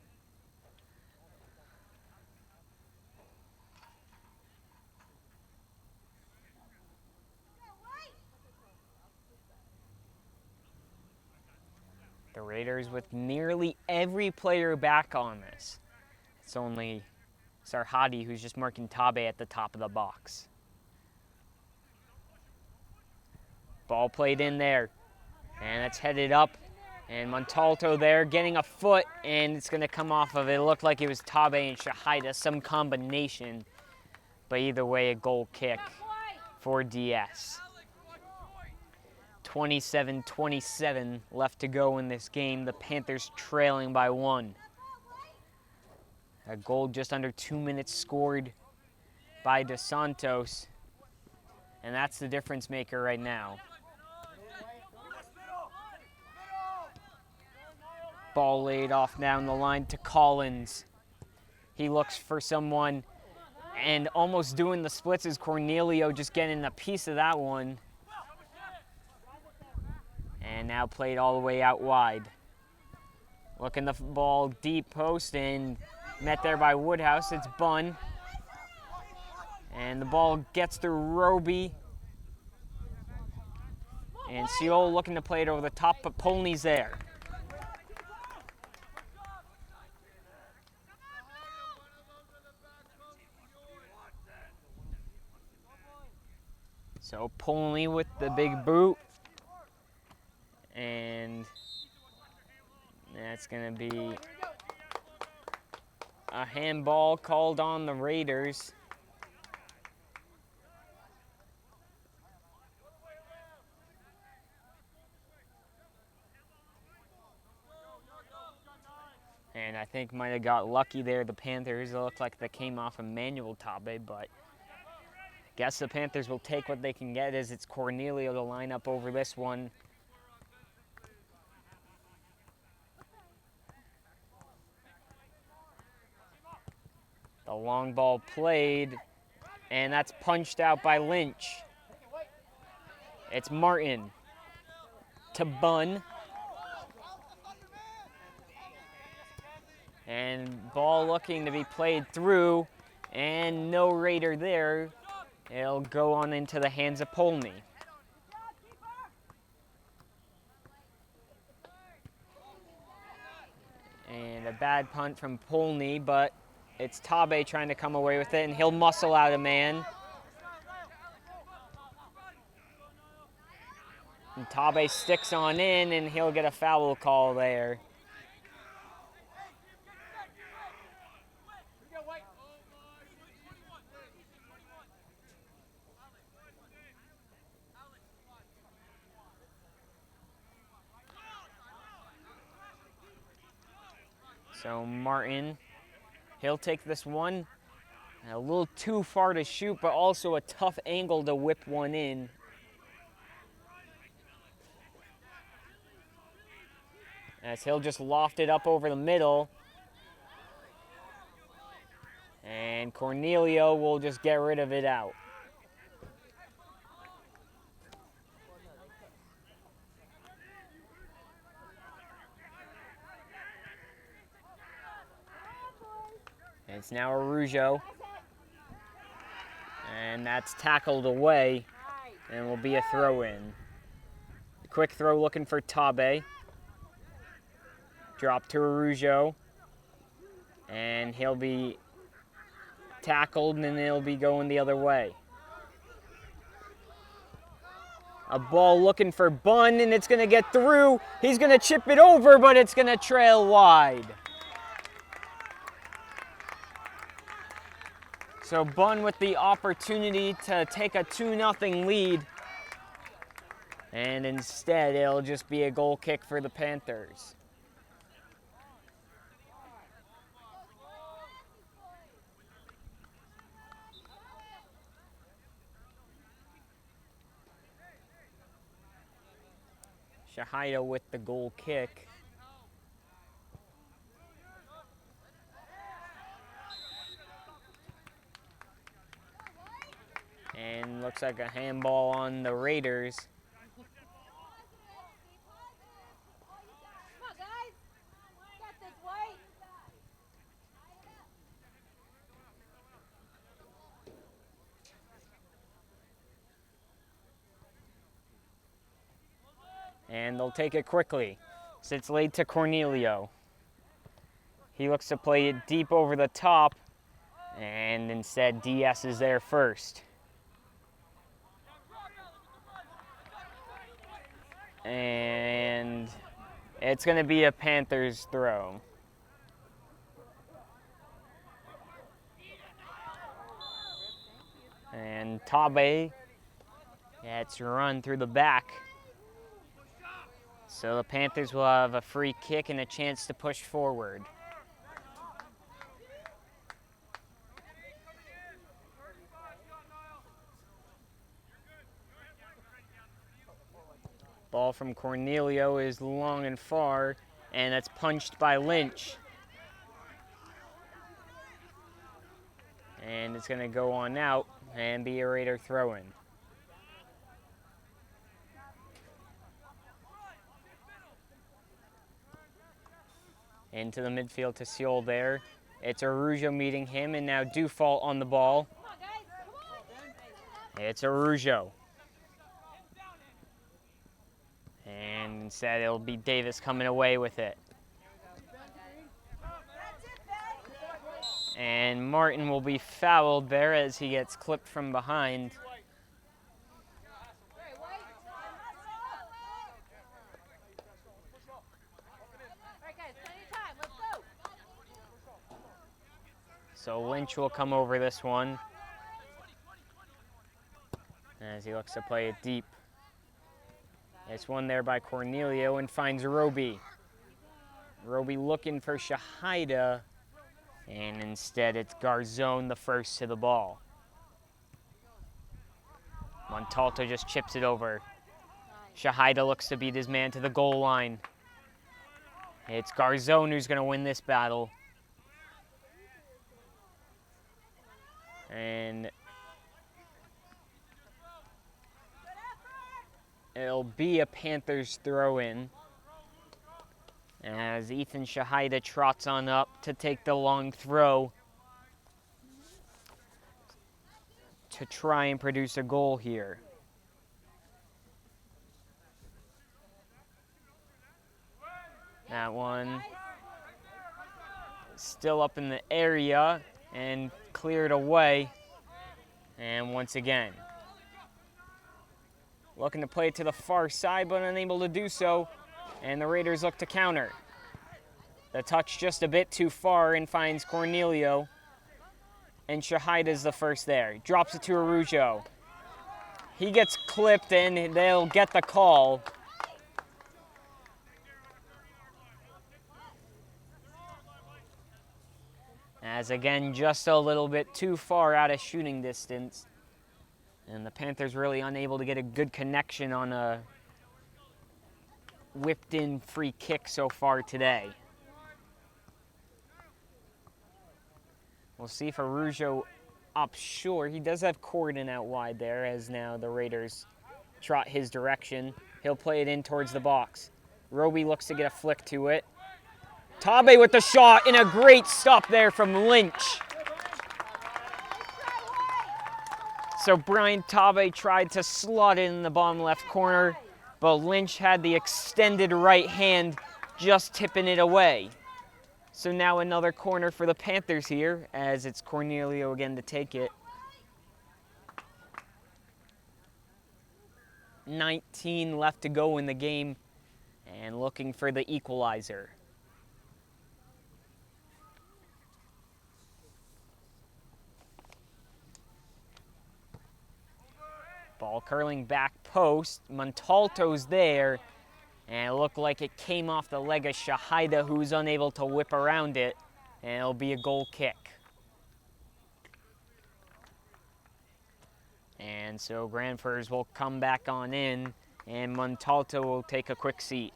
The Raiders with nearly every player back on this. It's only Sarhadi who's just marking Tabe at the top of the box. Ball played in there, and it's headed up, and Montalto there getting a foot, and it's going to come off of it. It looked like it was Tabe and Shahida, some combination, but either way, a goal kick for DS. 27-27 left to go in this game. The Panthers trailing by 1. A goal just under 2 minutes scored by Dos Santos, and that's the difference maker right now. Ball laid off down the line to Collins. He looks for someone, and almost doing the splits is Cornelio, just getting a piece of that one. And now played all the way out wide. Looking the ball deep post and met there by Woodhouse. It's Bunn. And the ball gets through Roby. And Seol looking to play it over the top, but Polney's there. So Polney with the big boot. And that's going to be a handball called on the Raiders. And I think might have got lucky there, the Panthers. It looked like they came off Emmanuel Tabe, but I guess the Panthers will take what they can get as it's Cornelio to line up over this one. The long ball played, and that's punched out by Lynch. It's Martin to Bunn. And ball looking to be played through, and no Raider there. It'll go on into the hands of Polney. And a bad punt from Polney, but it's Tabe trying to come away with it, and he'll muscle out a man. And Tabe sticks on in, and he'll get a foul call there. So Martin, he'll take this one. A little too far to shoot, but also a tough angle to whip one in. As he'll just loft it up over the middle. And Cornelio will just get rid of it out. It's now Arujo. And that's tackled away and will be a throw-in. Quick throw looking for Tabe. Drop to Arujo. And he'll be tackled and it'll be going the other way. A ball looking for Bunn, and it's going to get through. He's going to chip it over, but it's going to trail wide. So Bunn with the opportunity to take a 2-0 lead. And instead, it'll just be a goal kick for the Panthers. Shahida with the goal kick. looks like a handball on the Raiders. Come on, guys. Got this, White. And they'll take it quickly. Sits late to Cornelio. He looks to play it deep over the top, and instead DS is there first. And it's going to be a Panthers throw. And Tabe gets run through the back. So the Panthers will have a free kick and a chance to push forward. Ball from Cornelio is long and far, and that's punched by Lynch. And it's going to go on out and be a Raider throw-in. Into the midfield to Seoul there. It's Arujo meeting him, and now Dufault on the ball. Come on, guys. Come on. It's Arujo. And instead it'll be Davis coming away with it. And Martin will be fouled there as he gets clipped from behind. All right, guys. Plenty of time. Let's go. So Lynch will come over this one as he looks to play it deep. It's one there by Cornelio and finds Roby. Roby looking for Shahida, and instead it's Garzone the first to the ball. Montalto just chips it over. Shahida looks to beat his man to the goal line. It's Garzone who's going to win this battle. And it'll be a Panthers throw-in as Ethan Shahida trots on up to take the long throw to try and produce a goal here. That one still up in the area and cleared away. And once again, looking to play it to the far side, but unable to do so. And the Raiders look to counter. The touch just a bit too far and finds Cornelio. And Shahida's the first there. Drops it to Arujo. He gets clipped and they'll get the call. As again, just a little bit too far out of shooting distance. And the Panthers really unable to get a good connection on a whipped in free kick so far today. We'll see if Arujo up short. He does have Corden out wide there as now the Raiders trot his direction. He'll play it in towards the box. Roby looks to get a flick to it. Tabe with the shot and a great stop there from Lynch. So Brian Tabe tried to slot it in the bottom left corner, but Lynch had the extended right hand just tipping it away. So now another corner for the Panthers here as it's Cornelio again to take it. 19 left to go in the game and looking for the equalizer. Ball curling back post. Montalto's there. And it looked like it came off the leg of Shahida, who's unable to whip around it. And it'll be a goal kick. And so Granfers will come back on in, and Montalto will take a quick seat.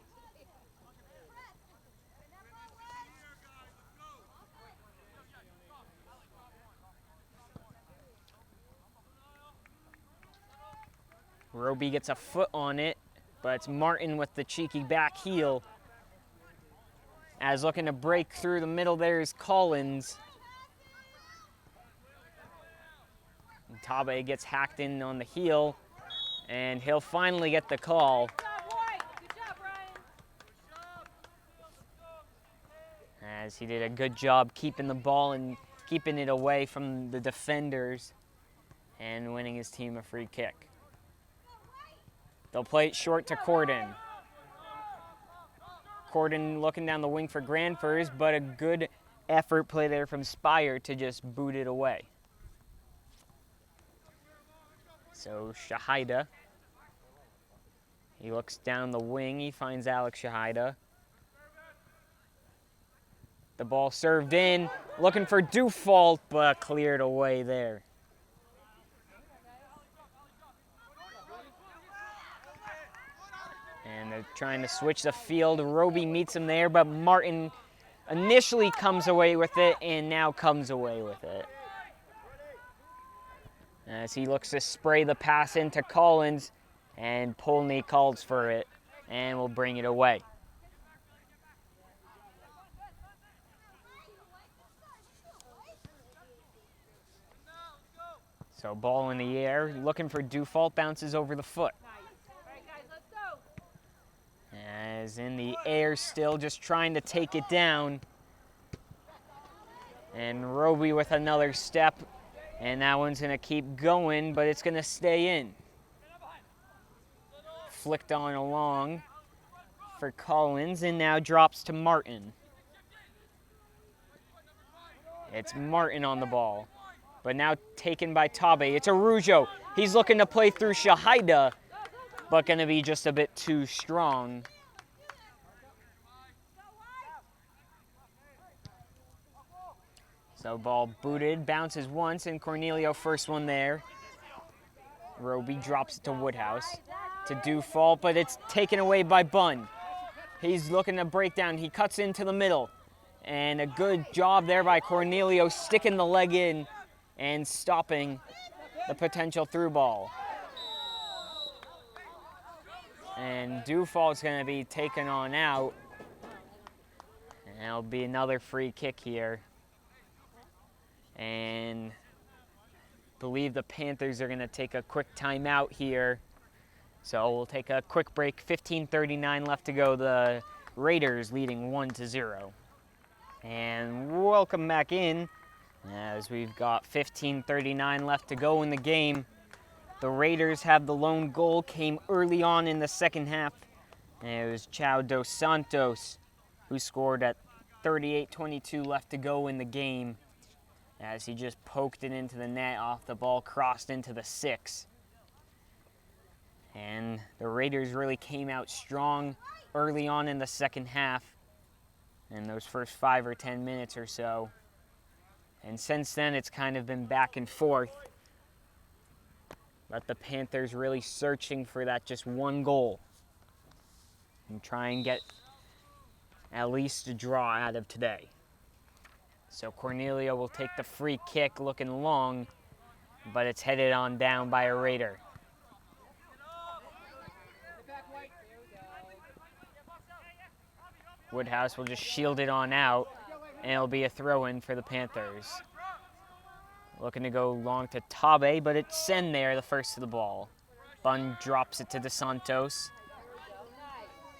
Roby gets a foot on it, but it's Martin with the cheeky back heel. As looking to break through the middle there is Collins. And Tabe gets hacked in on the heel, and he'll finally get the call. Good job, Ryan. As he did a good job keeping the ball and keeping it away from the defenders and winning his team a free kick. They'll play it short to Corden. Corden looking down the wing for Granfers, but a good effort play there from Spire to just boot it away. So Shahida, he looks down the wing, he finds Alex Shahida. The ball served in, looking for Dufault, but cleared away there. And they're trying to switch the field. Roby meets him there, but Martin initially comes away with it and now comes away with it. As he looks to spray the pass into Collins, and Polney calls for it and will bring it away. So ball in the air, looking for Dufault, bounces over the foot. As in the air still, just trying to take it down. And Roby with another step, and that one's gonna keep going, but it's gonna stay in. Flicked on along for Collins, and now drops to Martin. It's Martin on the ball, but now taken by Tabe. It's Arujo. He's looking to play through Shahida, but gonna be just a bit too strong. So ball booted, bounces once, and Cornelio first one there. Roby drops it to Woodhouse, to Dufault, but it's taken away by Bunn. He's looking to break down, he cuts into the middle. And a good job there by Cornelio, sticking the leg in and stopping the potential through ball. And Dufault's gonna be taken on out. And that'll be another free kick here. And I believe the Panthers are going to take a quick timeout here. So we'll take a quick break. 15:39 left to go. The Raiders leading 1-0. And welcome back in as we've got 15:39 left to go in the game. The Raiders have the lone goal, came early on in the second half. And it was Chao Dos Santos who scored at 38:22 left to go in the game, as he just poked it into the net off the ball, crossed into the 6. And the Raiders really came out strong early on in the second half, in those first 5 or 10 minutes or so. And since then, it's kind of been back and forth. But the Panthers really searching for that just one goal and try and get at least a draw out of today. So Cornelio will take the free kick, looking long, but it's headed on down by a Raider. Woodhouse will just shield it on out, and it'll be a throw-in for the Panthers. Looking to go long to Tabe, but it's Sen there, the first to the ball. Bunn drops it to Dos Santos.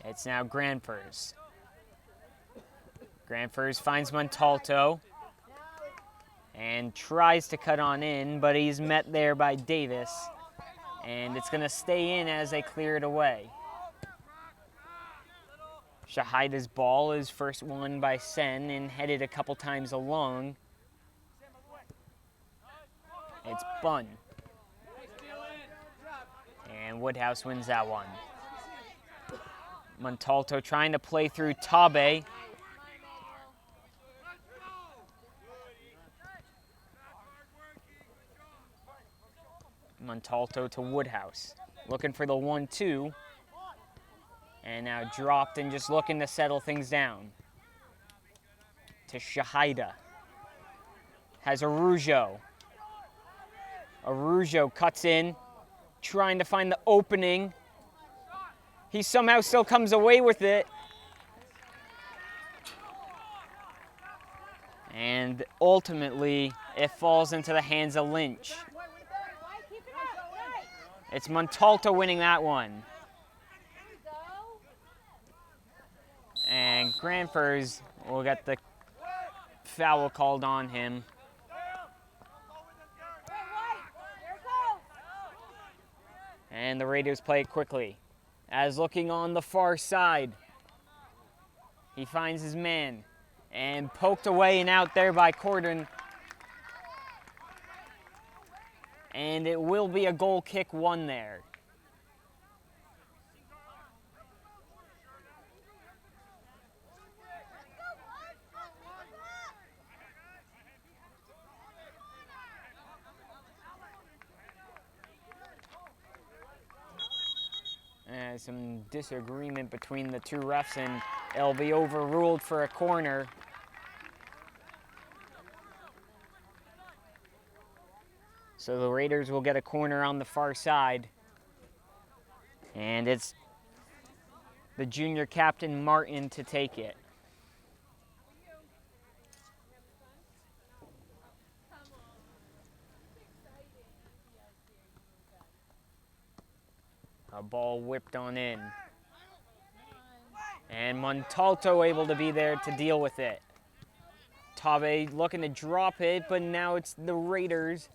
It's now Granfers. Granfers finds Montalto and tries to cut on in, but he's met there by Davis, and it's going to stay in as they clear it away. Shahida's ball is first won by Sen and headed a couple times along. It's Bunn. And Woodhouse wins that one. Montalto trying to play through Tabe. Montalto to Woodhouse, looking for the 1-2, and now dropped and just looking to settle things down. To Shahida, has Arujo. Arujo cuts in, trying to find the opening. He somehow still comes away with it. And ultimately, it falls into the hands of Lynch. It's Montalto winning that one. And Granfers will get the foul called on him. And the Raiders play it quickly. As looking on the far side, he finds his man. And poked away and out there by Corden. And it will be a goal kick won there. Some disagreement between the two refs, and it'll be overruled for a corner. So the Raiders will get a corner on the far side. And it's the junior captain, Martin, to take it. A ball whipped on in. And Montalto able to be there to deal with it. Tabe looking to drop it, but now it's the Raiders.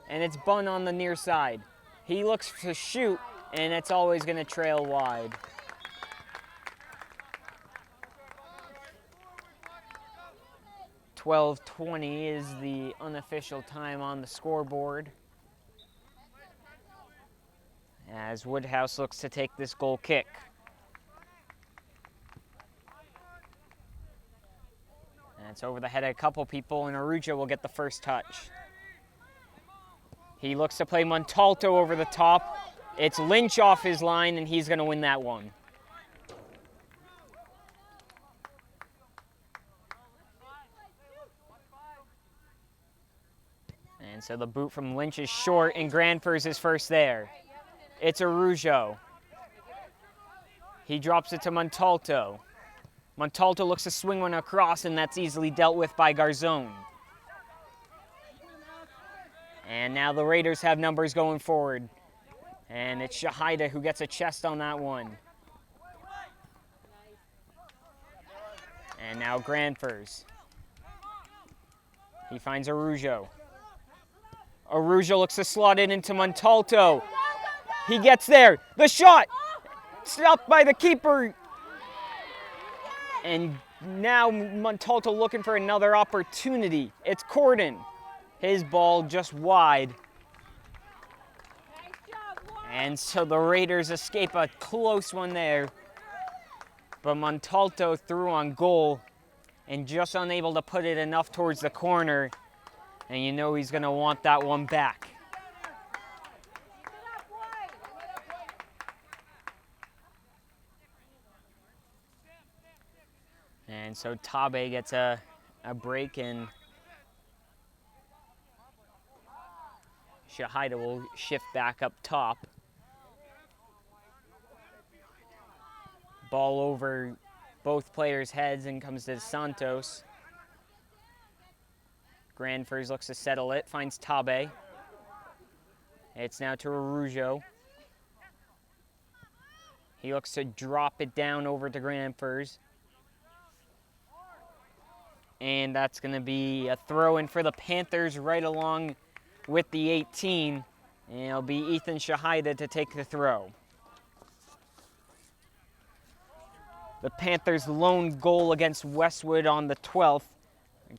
And it's Bunn on the near side. He looks to shoot, and it's always going to trail wide. .12:20 is the unofficial time on the scoreboard, as Woodhouse looks to take this goal kick. And it's over the head of a couple people, and Arujo will get the first touch. He looks to play Montalto over the top. It's Lynch off his line, and he's going to win that one. And so the boot from Lynch is short, and Granfers is first there. It's Arujo. He drops it to Montalto. Montalto looks to swing one across, and that's easily dealt with by Garzone. And now the Raiders have numbers going forward. And it's Shahida who gets a chest on that one. And now Granfers. He finds Arujo. Arujo looks to slot it into Montalto. He gets there. The shot! Stopped by the keeper. And now Montalto looking for another opportunity. It's Corden. His ball just wide. And so the Raiders escape a close one there. But Montalto threw on goal and just unable to put it enough towards the corner. And you know he's going to want that one back. And so Tabe gets a break, and Shahida will shift back up top. Ball over both players' heads and comes to Santos. Granfers looks to settle it, finds Tabe. It's now to Arujo. He looks to drop it down over to Granfers. And that's going to be a throw-in for the Panthers right along with the 18. And it'll be Ethan Shahida to take the throw. The Panthers' lone goal against Westwood on the 12th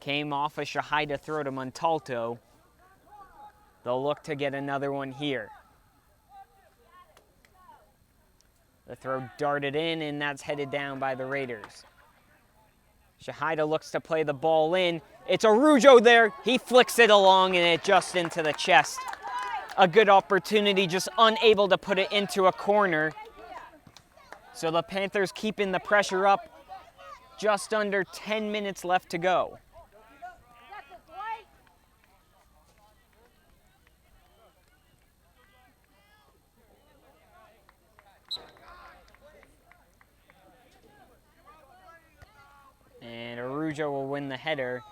came off a Shahida throw to Montalto. They'll look to get another one here. The throw darted in, and that's headed down by the Raiders. Shahida looks to play the ball in. It's Arujo there. He flicks it along, and it just into the chest. A good opportunity, just unable to put it into a corner. So the Panthers keeping the pressure up. Just under 10 minutes left to go. Arujo will win the header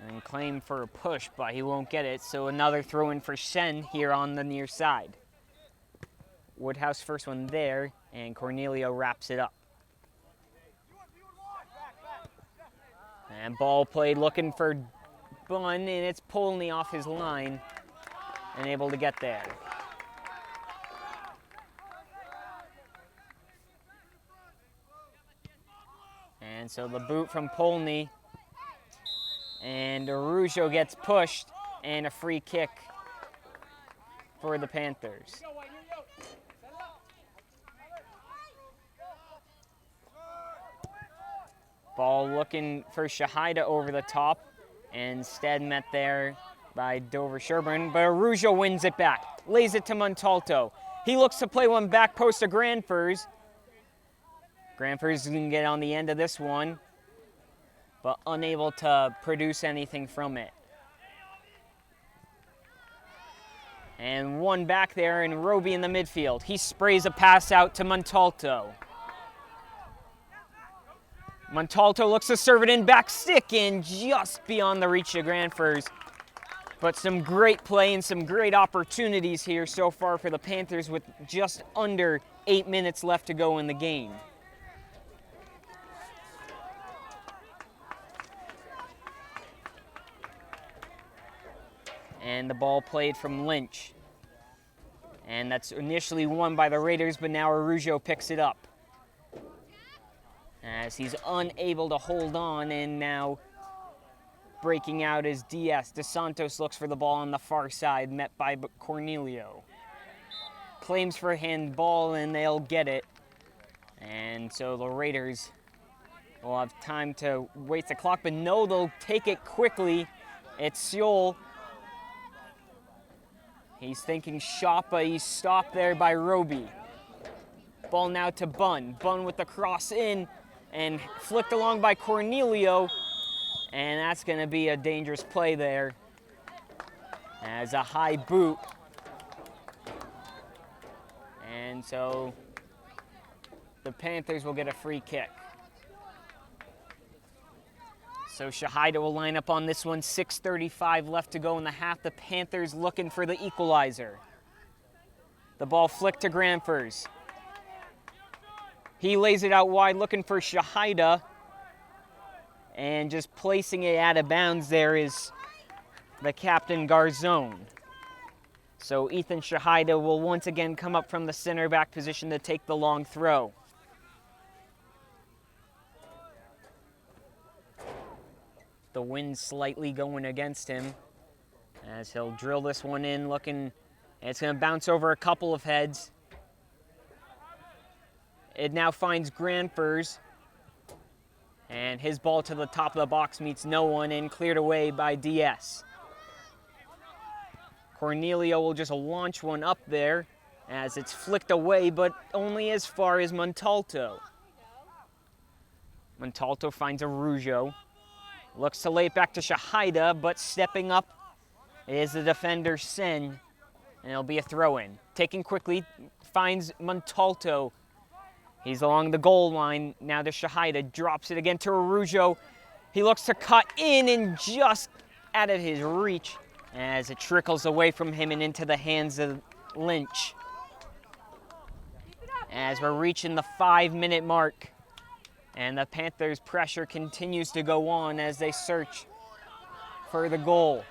and claim for a push, but he won't get it. So another throw in for Sen here on the near side. Woodhouse first one there, and Cornelio wraps it up. And ball played looking for Bunn, and it's Polney off his line and able to get there. And so the boot from Polney, and Arujo gets pushed, and a free kick for the Panthers. Ball looking for Shahida over the top, and instead met there by Dover Sherborn, but Arujo wins it back, lays it to Montalto. He looks to play one back post to Granfers. Granfers can get on the end of this one, but unable to produce anything from it. And one back there, and Roby in the midfield. He sprays a pass out to Montalto. Montalto looks to serve it in, back stick in, just beyond the reach of Granfers. But some great play and some great opportunities here so far for the Panthers with just under 8 minutes left to go in the game. And the ball played from Lynch. And that's initially won by the Raiders, but now Arujo picks it up, as he's unable to hold on, and now breaking out is Diaz. De Santos looks for the ball on the far side, met by Cornelio. Claims for handball, and they'll get it. And so the Raiders will have time to waste the clock, but no, they'll take it quickly. It's Seol. He's thinking shot, but he's stopped there by Roby. Ball now to Bunn. Bunn with the cross in, and flicked along by Cornelio, and that's going to be a dangerous play there, as a high boot. And so the Panthers will get a free kick. So Shahida will line up on this one. 6:35 left to go in the half. The Panthers looking for the equalizer. The ball flicked to Granfers. He lays it out wide, looking for Shahida, and just placing it out of bounds there is the captain, Garzone. So Ethan Shahida will once again come up from the center back position to take the long throw. The wind slightly going against him, as he'll drill this one in, looking, and it's going to bounce over a couple of heads. It now finds Granfers, and his ball to the top of the box meets no one, and cleared away by DS. Cornelio will just launch one up there, as it's flicked away, but only as far as Montalto. Montalto finds Arujo. Looks to lay it back to Shahida, but stepping up is the defender, Sen, and it'll be a throw-in. Taking quickly, finds Montalto. He's along the goal line, now to Shahida, drops it again to Arujo. He looks to cut in, and just out of his reach, as it trickles away from him and into the hands of Lynch. As we're reaching the 5-minute mark, and the Panthers' pressure continues to go on as they search for the goal.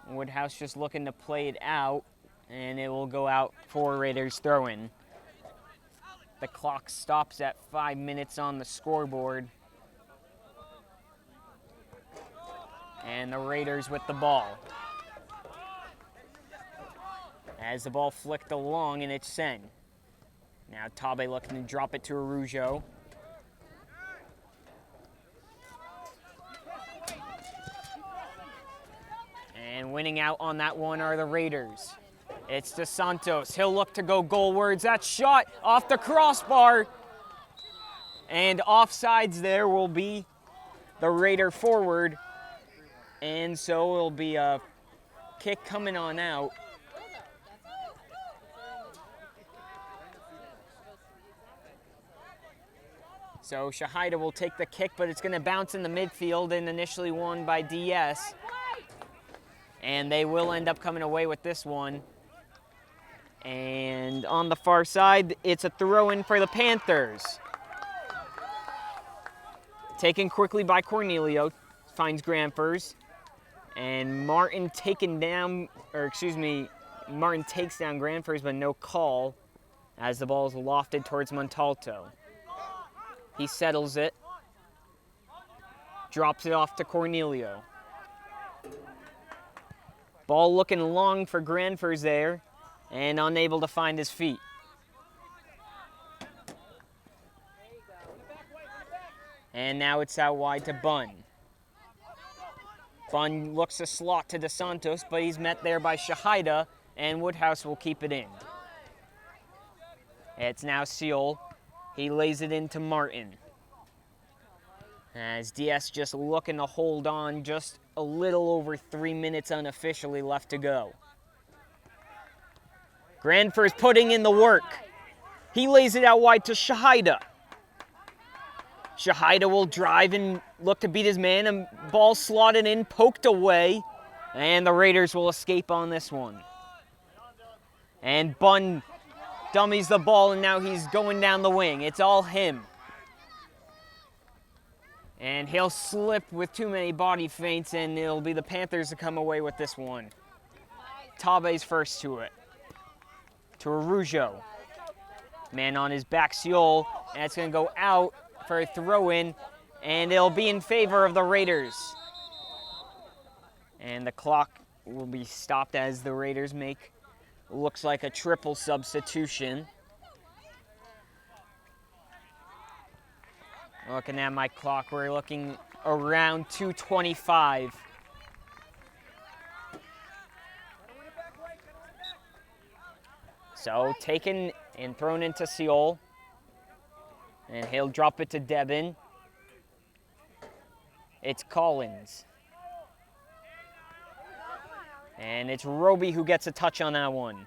Woodhouse just looking to play it out, and it will go out for Raiders throw-in. The clock stops at 5 minutes on the scoreboard. And the Raiders with the ball. As the ball flicked along, and it's Sen. Now Tabe looking to drop it to Arujo. And winning out on that one are the Raiders. It's De Santos. He'll look to go goalwards. That shot off the crossbar. And offsides there will be the Raider forward. And so it'll be a kick coming on out. So Shahida will take the kick, but it's going to bounce in the midfield and initially won by DS. And they will end up coming away with this one. And on the far side, it's a throw-in for the Panthers. Taken quickly by Cornelio, finds Granfers. And Martin takes down Granfers, but no call as the ball is lofted towards Montalto. He settles it, drops it off to Cornelio. Ball looking long for Granfers there, and unable to find his feet. And now it's out wide to Bunn. Bunn looks a slot to DeSantos, but he's met there by Shahida, and Woodhouse will keep it in. It's now Seal. He lays it into Martin. As DS just looking to hold on, just a little over 3 minutes unofficially left to go. Granfers putting in the work. He lays it out wide to Shahida. Shahida will drive and look to beat his man, and ball slotted in, poked away, and the Raiders will escape on this one. And Bunn dummies the ball, and now he's going down the wing. It's all him. And he'll slip with too many body feints, and it'll be the Panthers to come away with this one. Tabe's first to it. To Arujo. Man on his back, Seol, and it's going to go out for a throw-in, and it'll be in favor of the Raiders. And the clock will be stopped as the Raiders make, looks like a triple substitution. Looking at my clock, we're looking around 2:25. So taken and thrown into Seol. And he'll drop it to Devin. It's Collins. And it's Roby who gets a touch on that one.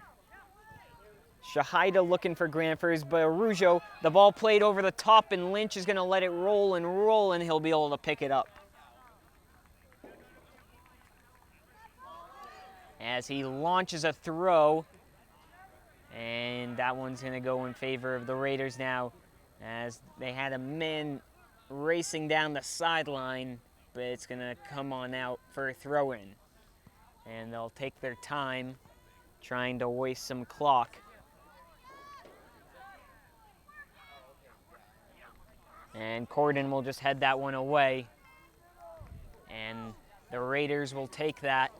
Shahida looking for Granfers, but Arujo, the ball played over the top, and Lynch is going to let it roll, and he'll be able to pick it up. As he launches a throw, and that one's going to go in favor of the Raiders now, as they had a man racing down the sideline, but it's going to come on out for a throw-in. And they'll take their time trying to waste some clock. And Corden will just head that one away. And the Raiders will take that.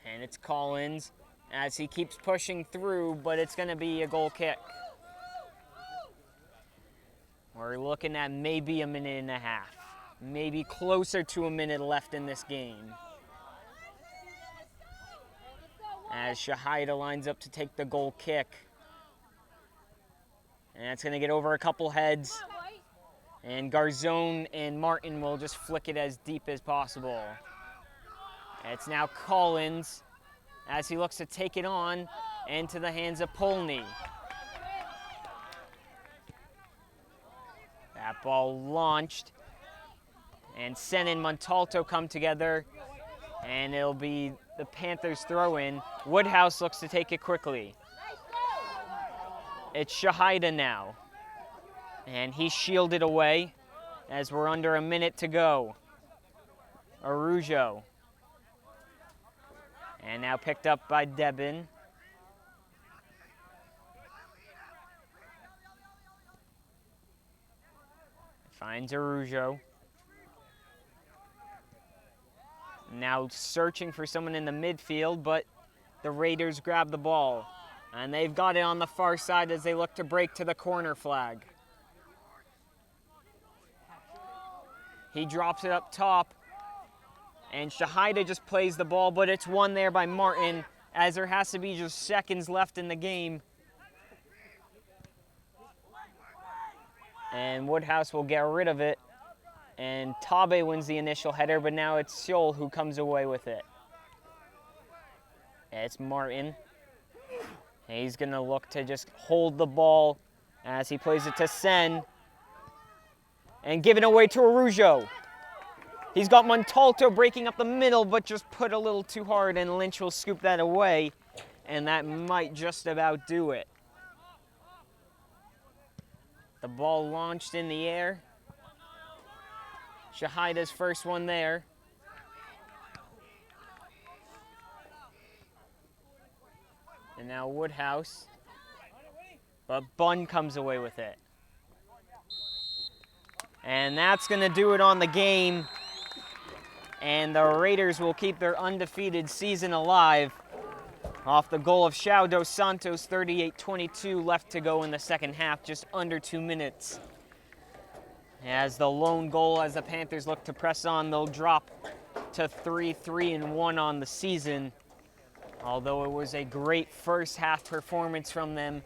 And it's Collins as he keeps pushing through, but it's going to be a goal kick. We're looking at maybe a minute and a half, maybe closer to a minute left in this game. As Shahida lines up to take the goal kick. And that's going to get over a couple heads. And Garzone and Martin will just flick it as deep as possible. It's now Collins as he looks to take it on into the hands of Polney. That ball launched, and Sen and Montalto come together, and it'll be the Panthers throw-in. Woodhouse looks to take it quickly. It's Shahida now, and he's shielded away as we're under a minute to go. Arujo. And now picked up by Debin. Finds Arujo. Now searching for someone in the midfield, but the Raiders grab the ball. And they've got it on the far side as they look to break to the corner flag. He drops it up top. And Shahida just plays the ball, but it's won there by Martin as there has to be just seconds left in the game. And Woodhouse will get rid of it. And Tabe wins the initial header, but now it's Seol who comes away with it. It's Martin. He's going to look to just hold the ball as he plays it to Sen. And giving away to Arujo. He's got Montalto breaking up the middle, but just put a little too hard, and Lynch will scoop that away. And that might just about do it. The ball launched in the air. Shahida's first one there. And now Woodhouse. But Bunn comes away with it. And that's going to do it on the game. And the Raiders will keep their undefeated season alive off the goal of Xiao dos Santos, 38-22 left to go in the second half, just under 2 minutes. As the lone goal, as the Panthers look to press on, they'll drop to 3-1 on the season. Although it was a great first half performance from them,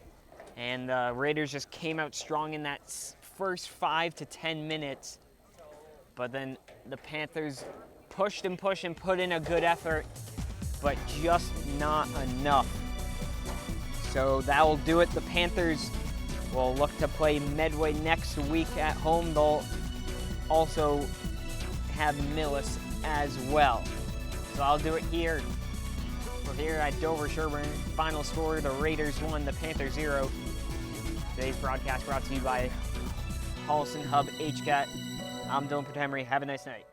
and the Raiders just came out strong in that first 5 to 10 minutes. But then the Panthers pushed and put in a good effort, but just not enough. So that will do it. The Panthers will look to play Medway next week at home. They'll also have Millis as well. So I'll do it here. We're here at Dover Sherborn. Final score, the Raiders 1, the Panthers 0. Today's broadcast brought to you by Holliston Hub HCAT. I'm Dylan Patemery. Have a nice night.